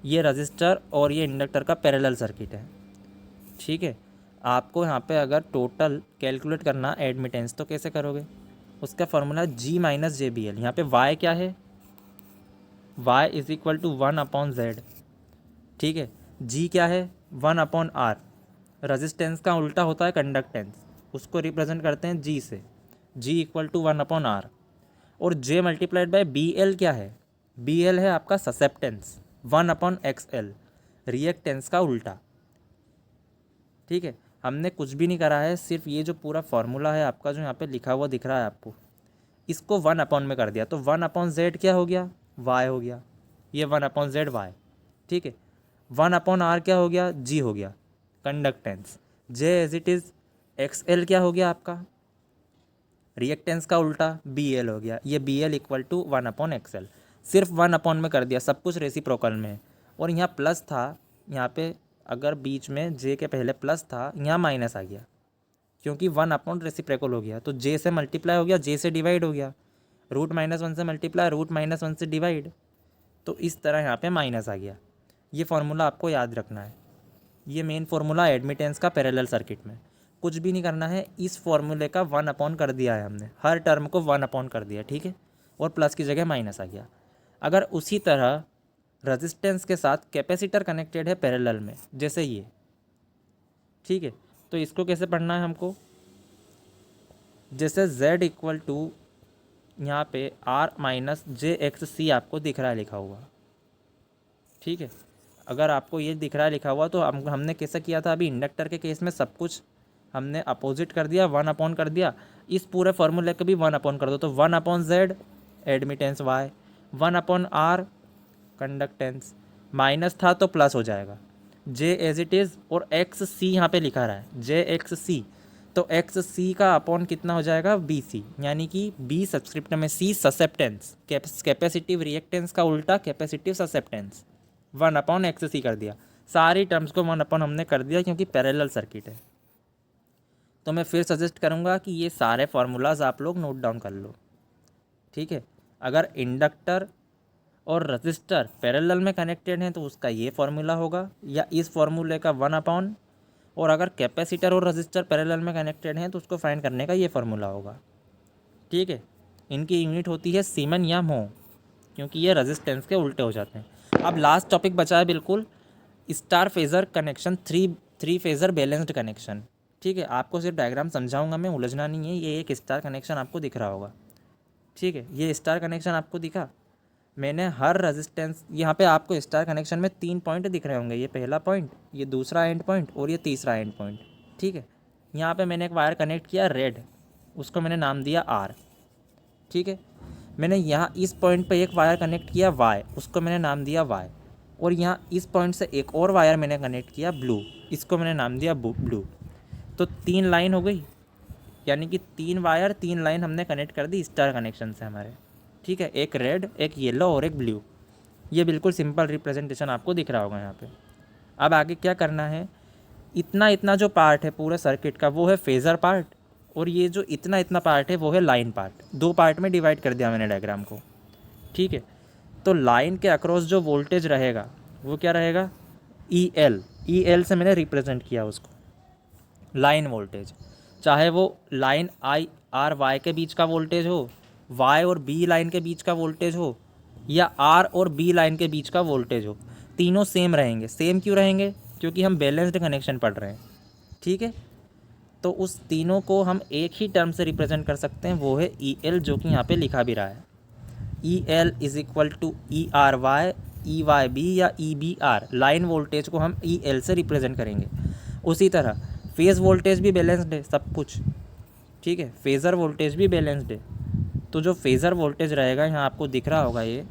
ये रजिस्टर और ये इंडक्टर का पैरेलल सर्किट है, ठीक है। आपको यहाँ पे अगर टोटल कैलकुलेट करना एडमिटेंस तो कैसे करोगे, उसका formula G minus J B L. यहाँ पे y क्या है, y is equal to 1/z, ठीक है। G क्या है, 1/r। रजिस्टेंस का उल्टा होता है कंडक्टेंस, उसको रिप्रेजेंट करते हैं G से, G इक्वल टू 1/r। और J मल्टीप्लाइड बाय BL क्या है, BL है आपका ससेप्टेंस 1/XL, रिएक्टेंस का उल्टा। ठीक है, हमने कुछ भी नहीं करा है, सिर्फ ये जो पूरा फॉर्मूला है आपका जो यहाँ पे लिखा हुआ दिख रहा है आपको, इसको 1 में कर दिया तो 1/Z क्या हो गया, Y हो गया, ये 1/Z Y। ठीक है, 1/R क्या हो गया, G हो गया conductance. J as it is XL क्या हो गया आपका, रिएक्टेंस का उल्टा BL हो गया, ये BL इक्वल टू 1/XL। सिर्फ 1 में कर दिया, सब कुछ रेसिप्रोकल में है। और यहाँ प्लस था, यहाँ पे अगर बीच में J के पहले प्लस था, यहाँ माइनस आ गया क्योंकि 1 रेसिप्रोकल हो गया, तो J से मल्टीप्लाई हो गया, J से डिवाइड हो गया, √-1 से मल्टीप्लाई, √-1 से डिवाइड, तो इस तरह यहाँ पे माइनस आ गया। ये फार्मूला आपको याद रखना है, ये मेन फार्मूला एडमिटेंस का पैरेलल सर्किट में। कुछ भी नहीं करना है, इस फॉर्मूले का 1 कर दिया है हमने, हर टर्म को 1 कर दिया। ठीक है, और प्लस की जगह माइनस आ गया। अगर उसी तरह रेजिस्टेंस के साथ कैपेसिटर कनेक्टेड है पैरेलल में, जैसे ये, ठीक है, तो इसको कैसे पढ़ना है हमको, जैसे Z इक्वल टू यहाँ पे R-JXC आपको दिख रहा है लिखा हुआ। ठीक है, अगर आपको ये दिख रहा है लिखा हुआ तो हमने कैसा किया था, अभी इंडक्टर के केस में सब कुछ हमने अपोजिट कर दिया, 1 कर दिया। इस पूरे फॉर्मूले को भी 1 कर दो, तो 1/Z admittance Y, 1/R conductance, minus था तो प्लस हो जाएगा, J एज इट इज़, और XC यहाँ पे लिखा रहा है JXC, तो XC का अपॉन कितना हो जाएगा BC, यानी कि B सब्सक्रिप्ट में C ससेप्टेंस, कैपेसिटिव रिएक्टेंस का उल्टा कैपेसिटिव ससेप्टेंस, 1/XC कर दिया। सारी टर्म्स को 1 हमने कर दिया क्योंकि पैरेलल सर्किट है। तो मैं फिर सजेस्ट करूँगा कि ये सारे फार्मूलाज आप लोग नोट डाउन कर लो। ठीक है, अगर इंडक्टर और रजिस्टर पैरेलल में कनेक्टेड हैं तो उसका ये फार्मूला होगा, या इस फार्मूले का 1/, और अगर कैपेसिटर और रजिस्टर पैरेलल में कनेक्टेड हैं तो उसको फाइंड करने का ये फार्मूला होगा। ठीक है, इनकी यूनिट होती है सीमन या मो, क्योंकि ये रेजिस्टेंस के उल्टे हो जाते हैं। अब लास्ट टॉपिक बचा है बिल्कुल, star phasor connection, three phasor balanced connection. ठीक है, आपको सिर्फ डायग्राम समझाऊंगा मैं, उलझना नहीं है। ये एक स्टार कनेक्शन आपको दिख रहा होगा। ठीक है, ये स्टार कनेक्शन आपको दिखा, मैंने हर रेजिस्टेंस, यहाँ पे आपको स्टार कनेक्शन में 3 पॉइंट दिख रहे होंगे, ये पहला पॉइंट, ये दूसरा एंड पॉइंट, और ये तीसरा एंड पॉइंट। ठीक है, यहाँ पे मैंने एक वायर कनेक्ट किया रेड, उसको मैंने नाम दिया R। ठीक है, मैंने यहाँ इस पॉइंट पे एक वायर कनेक्ट किया Y, उसको मैंने नाम दिया Y, और यहाँ इस पॉइंट से एक और वायर मैंने कनेक्ट किया ब्लू, इसको मैंने नाम दिया ब्लू। तो 3 लाइन हो गई, यानी कि 3 वायर 3 लाइन हमने कनेक्ट कर दी स्टार कनेक्शन से हमारे। ठीक है, एक रेड, एक येलो और एक ब्लू। ये बिल्कुल सिंपल रिप्रेजेंटेशन आपको दिख रहा होगा यहाँ पे। अब आगे क्या करना है, इतना जो पार्ट है पूरे सर्किट का वो है फेज़र पार्ट, और ये जो इतना पार्ट है वो है लाइन पार्ट। 2 पार्ट में डिवाइड कर दिया मैंने डायग्राम को। ठीक है, तो लाइन के अक्रॉस जो वोल्टेज रहेगा वो क्या रहेगा, EL से मैंने रिप्रेजेंट किया उसको, लाइन वोल्टेज, चाहे वो लाइन IR-Y के बीच का वोल्टेज हो, Y और B लाइन के बीच का वोल्टेज हो, या R और B लाइन के बीच का वोल्टेज हो, तीनों सेम रहेंगे। सेम क्यों रहेंगे, क्योंकि हम बैलेंस्ड कनेक्शन पढ़ रहे हैं। ठीक है, तो उस तीनों को हम एक ही टर्म से रिप्रेजेंट कर सकते हैं, वो है EL, जो कि यहाँ पे लिखा भी रहा है। EL is equal to ER-Y, EY-B या EB-R। लाइन वोल्टेज को हम EL से रिप्रेजेंट करेंगे। उसी तरह फेज़ वोल्टेज भी बैलेंस्ड है सब कुछ। ठीक है, फेज़र वोल्टेज भी बैलेंस्ड है। तो जो फेज़र वोल्टेज रहेगा यहाँ आपको दिख रहा होगा, ये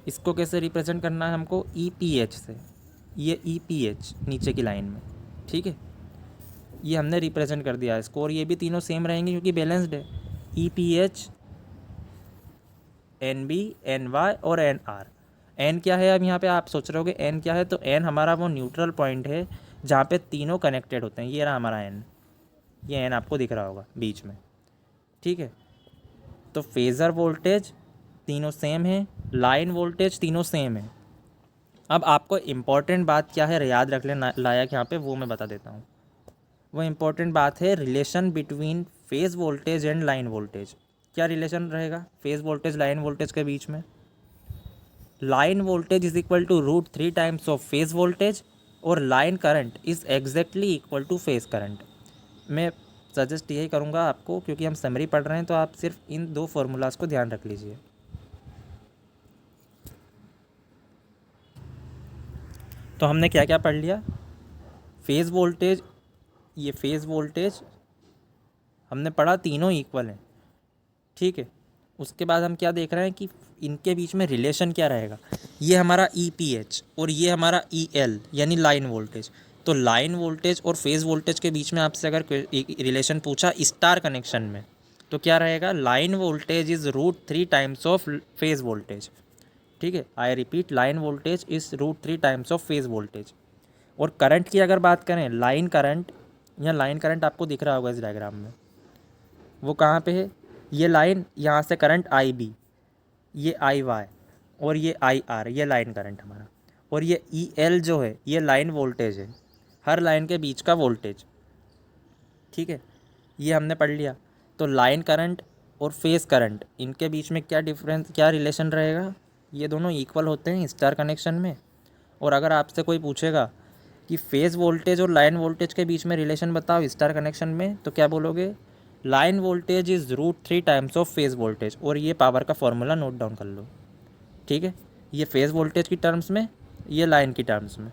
इसको कैसे रिप्रेजेंट करना है हमको, EPH से। ये EPH नीचे की लाइन में, ठीक है, ये हमने रिप्रेजेंट कर दिया है इसको, और ये भी तीनों सेम रहेंगे क्योंकि बैलेंस्ड है। EPH, NB, NY और NR। N क्या है, अब यहाँ पे आप सोच रहे होगे N क्या है, तो N हमारा वो न्यूट्रल पॉइंट है जहाँ पे तीनों कनेक्टेड होते हैं। ये रहा हमारा N, ये N आपको दिख रहा होगा बीच में। ठीक है, तो फेज़र वोल्टेज तीनों सेम है, लाइन वोल्टेज तीनों सेम है। अब आपको इम्पॉर्टेंट बात क्या है याद रख लेना लायक यहाँ पे, वो मैं बता देता हूँ। वो इम्पॉर्टेंट बात है relation between phase voltage and line voltage. क्या रिलेशन रहेगा फेज़ वोल्टेज लाइन वोल्टेज के बीच में, line voltage is equal to √3 times of phase voltage, और line current is exactly equal to phase current. मैं सजेस्ट यही करूँगा आपको, क्योंकि हम समरी पढ़ रहे हैं, तो आप सिर्फ इन दो फार्मूलाज को ध्यान रख लीजिए। तो हमने क्या क्या पढ़ लिया? फेज़ वोल्टेज, ये फेज़ वोल्टेज हमने पढ़ा, तीनों इक्वल हैं, ठीक है। उसके बाद हम क्या देख रहे हैं कि इनके बीच में रिलेशन क्या रहेगा। ये हमारा EPH और ये हमारा EL यानी लाइन वोल्टेज। तो लाइन वोल्टेज और फेज़ वोल्टेज के बीच में आपसे अगर रिलेशन पूछा स्टार कनेक्शन में, तो क्या रहेगा? Line voltage is √3 times of phase voltage, ठीक है। I repeat, line voltage is √3 times of phase voltage. और करंट की अगर बात करें, लाइन करंट, या लाइन करंट आपको दिख रहा होगा इस डायग्राम में, वो कहाँ पे है? ये लाइन, यहाँ से करंट IB, ये IY और ये IR, ये लाइन करंट हमारा। और ये EL जो है ये लाइन वोल्टेज है, हर लाइन के बीच का वोल्टेज, ठीक है। ये हमने पढ़ लिया। तो लाइन करंट और फेज़ करंट, इनके बीच में क्या डिफरेंस, क्या रिलेशन रहेगा? ये दोनों इक्वल होते हैं स्टार कनेक्शन में। और अगर आपसे कोई पूछेगा कि फेज़ वोल्टेज और लाइन वोल्टेज के बीच में रिलेशन बताओ स्टार कनेक्शन में, तो क्या बोलोगे? Line voltage is √3 times of phase voltage. और ये पावर का फॉर्मूला नोट डाउन कर लो, ठीक है। ये फेज़ वोल्टेज की टर्म्स में, ये लाइन की टर्म्स में।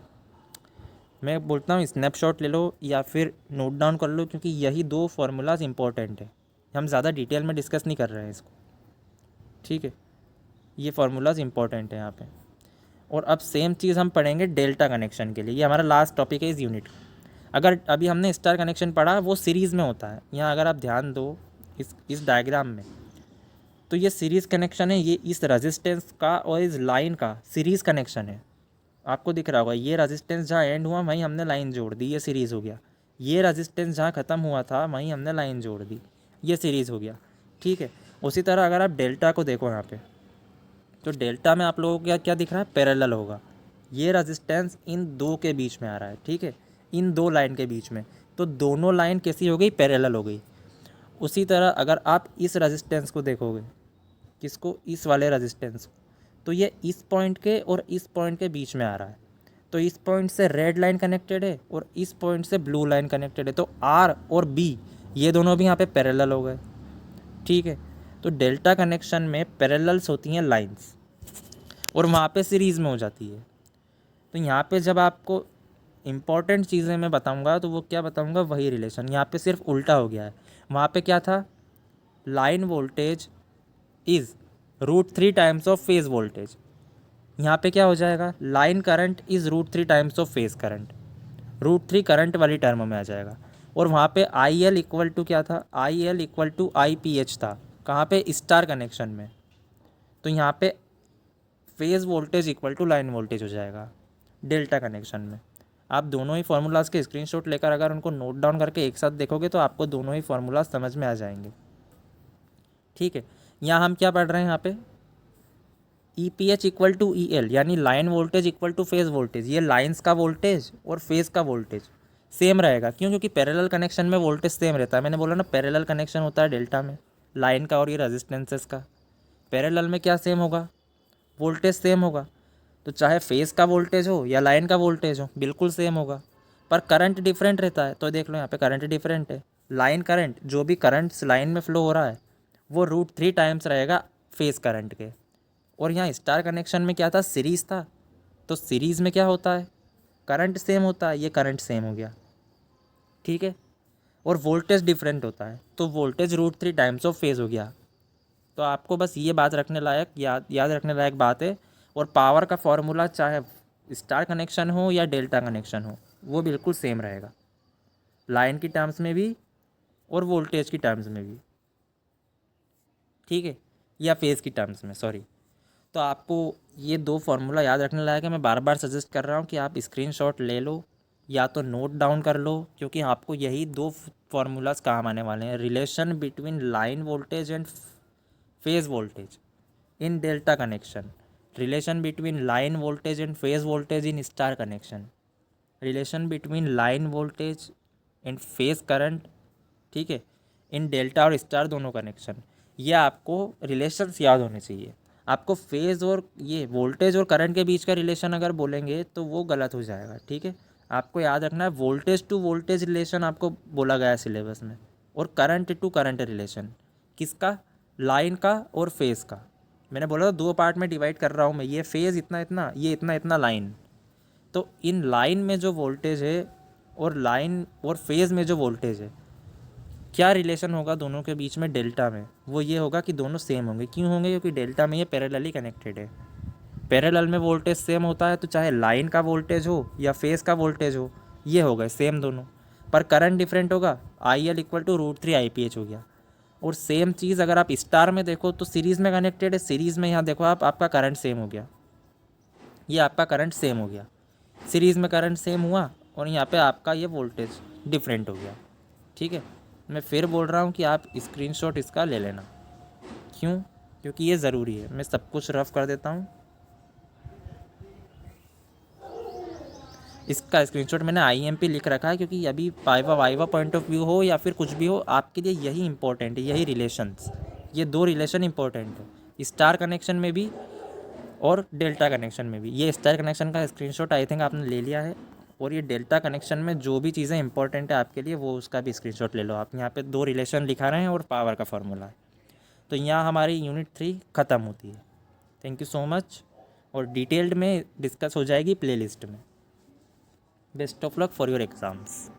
मैं बोलता हूँ स्नैपशॉट ले लो या फिर नोट डाउन कर लो, क्योंकि यही दो फार्मूलाज इंपॉर्टेंट है। हम ज़्यादा डिटेल में डिस्कस नहीं कर रहे हैं इसको, ठीक है। ये फार्मूलाज इंपॉर्टेंट है यहाँ पे। और अब सेम चीज़ हम पढ़ेंगे डेल्टा कनेक्शन के लिए। ये हमारा लास्ट टॉपिक है इस यूनिट का। अगर अभी हमने स्टार कनेक्शन पढ़ा, वो सीरीज़ में होता है। यहाँ अगर आप ध्यान दो इस डायग्राम में, तो ये सीरीज़ कनेक्शन है। ये इस रेजिस्टेंस का और इस लाइन का सीरीज़ कनेक्शन है। आपको दिख रहा होगा, ये रेजिस्टेंस जहाँ एंड हुआ वहीं हमने लाइन जोड़ दी, ये सीरीज़ हो गया। ये रेजिस्टेंस जहाँ ख़त्म हुआ था वहीं हमने लाइन जोड़ दी, ये सीरीज़ हो गया, ठीक है। उसी तरह अगर आप डेल्टा को देखो यहाँ पे, तो डेल्टा में आप लोगों को क्या क्या दिख रहा है? पैरेलल होगा। ये रेजिस्टेंस इन दो के बीच में आ रहा है, ठीक है, इन दो लाइन के बीच में। तो दोनों लाइन कैसी हो गई? पैरेलल हो गई। उसी तरह अगर आप इस रेजिस्टेंस को देखोगे, किसको? इस वाले रेजिस्टेंस को, तो ये इस पॉइंट के और इस पॉइंट के बीच में आ रहा है। तो इस पॉइंट से रेड लाइन कनेक्टेड है और इस पॉइंट से ब्लू लाइन कनेक्टेड है। तो R और B ये दोनों भी यहाँ पे पैरेलल हो गए, ठीक है। तो डेल्टा कनेक्शन में पैरेलल्स होती हैं लाइंस, और वहाँ पे सीरीज़ में हो जाती है। तो यहाँ पे जब आपको इम्पॉर्टेंट चीज़ें मैं बताऊँगा, तो वो क्या बताऊँगा? वही रिलेशन। यहाँ पे सिर्फ उल्टा हो गया है। वहाँ पे क्या था? Line voltage is √3 times of phase voltage. यहाँ पे क्या हो जाएगा? Line current is √3 times of phase current. √3 current वाली टर्म में आ जाएगा। और वहाँ पे IL इक्वल टू क्या था? IL इक्वल टू IPH था। कहाँ पे? स्टार कनेक्शन में। तो यहाँ पे phase voltage equal to line voltage हो जाएगा डेल्टा कनेक्शन में। आप दोनों ही फार्मूलाज के स्क्रीनशॉट लेकर अगर उनको नोट डाउन करके एक साथ देखोगे, तो आपको दोनों ही फार्मूलाज समझ में आ जाएंगे, ठीक है। यहाँ हम क्या पढ़ रहे हैं? यहाँ पे EPH इक्वल टू EL यानी line voltage equal to phase voltage. ये लाइन्स का वोल्टेज और फेज़ का वोल्टेज सेम रहेगा। क्यों? क्योंकि पैरेलल कनेक्शन में वोल्टेज सेम रहता है। मैंने बोला ना, पैरेलल कनेक्शन होता है डेल्टा में, लाइन का और ये रेजिस्टेंसेस का। पैरेलल में क्या सेम होगा? वोल्टेज सेम होगा। तो चाहे फेज़ का वोल्टेज हो या लाइन का वोल्टेज हो, बिल्कुल सेम होगा। पर करंट डिफरेंट रहता है। तो देख लो यहाँ पे करंट डिफरेंट है। लाइन करंट, जो भी करंट लाइन में फ्लो हो रहा है, वो √3 टाइम्स रहेगा फेज़ करंट के। और यहाँ स्टार कनेक्शन में क्या था? सीरीज़ था। तो सीरीज़ में क्या होता है? करंट सेम होता है। ये करंट सेम हो गया, ठीक है। और वोल्टेज डिफरेंट होता है, तो वोल्टेज √3 टाइम्स ऑफ फेज़ हो गया। तो आपको बस ये बात रखने लायक, याद रखने लायक बात है। और पावर का फॉर्मूला चाहे स्टार कनेक्शन हो या डेल्टा कनेक्शन हो, वो बिल्कुल सेम रहेगा, लाइन की टर्म्स में भी और वोल्टेज की टर्म्स में भी, ठीक है, या फेज़ की टर्म्स में, सॉरी। तो आपको ये दो फार्मूला याद रखने लायक है। मैं बार बार सजेस्ट कर रहा हूँ कि आप स्क्रीनशॉट ले लो या तो नोट डाउन कर लो, क्योंकि आपको यही दो फार्मूलाज काम आने वाले हैं। Relation between line voltage and phase voltage in delta connection, relation between line voltage and phase voltage in star connection, relation between line voltage and phase current, ठीक है, इन डेल्टा और स्टार दोनों कनेक्शन। ये आपको रिलेशंस याद होने चाहिए। आपको फेज़ और ये वोल्टेज और करंट के बीच का रिलेशन अगर बोलेंगे तो वो गलत हो जाएगा, ठीक है। आपको याद रखना है वोल्टेज टू वोल्टेज रिलेशन आपको बोला गया है सिलेबस में, और करंट टू करंट रिलेशन किसका, लाइन का और फेज़ का। मैंने बोला था 2 पार्ट में डिवाइड कर रहा हूँ मैं, ये फेज़ इतना इतना, ये इतना इतना लाइन। तो इन लाइन में जो वोल्टेज है और लाइन और फेज़ में जो वोल्टेज है, क्या रिलेशन होगा दोनों के बीच में डेल्टा में, वो ये होगा कि दोनों सेम होंगे। क्यों होंगे? क्योंकि डेल्टा में ये पैरेलली कनेक्टेड है। पैरेलल में वोल्टेज सेम होता है तो चाहे लाइन का वोल्टेज हो या फेज़ का वोल्टेज हो, ये हो गए सेम दोनों। पर करंट डिफरेंट होगा, I L equal to √3 IPH हो गया। और सेम चीज़ अगर आप स्टार में देखो तो सीरीज़ में कनेक्टेड है, सीरीज़ में यहाँ देखो आप, आपका करंट सेम हो गया, ये आपका करंट सेम हो गया, सीरीज़ में करंट सेम हुआ और यहाँ पे आपका ये वोल्टेज डिफरेंट हो गया। ठीक है, मैं फिर बोल रहा हूँ कि आप स्क्रीनशॉट इसका ले लेना। क्यों? क्योंकि ये ज़रूरी है। मैं सब कुछ रफ कर देता हूँ। इसका स्क्रीनशॉट मैंने IMP लिख रखा है क्योंकि अभी वाइवा पॉइंट ऑफ व्यू हो या फिर कुछ भी हो, आपके लिए यही इंपॉर्टेंट है, यही रिलेशंस, ये 2 रिलेशन इंपॉर्टेंट है, स्टार कनेक्शन में भी और डेल्टा कनेक्शन में भी। ये स्टार कनेक्शन का स्क्रीनशॉट आई थिंक आपने ले लिया है, और ये डेल्टा कनेक्शन में जो भी चीज़ें इंपॉर्टेंट है आपके लिए, वो उसका भी स्क्रीनशॉट ले लो आप। यहाँ पे 2 रिलेशन लिखा रहे हैं और पावर का फार्मूला है। तो यहाँ हमारी यूनिट 3 ख़त्म होती है। थैंक यू सो मच, और डिटेल्ड में डिस्कस हो जाएगी प्लेलिस्ट में। Best of luck for your exams.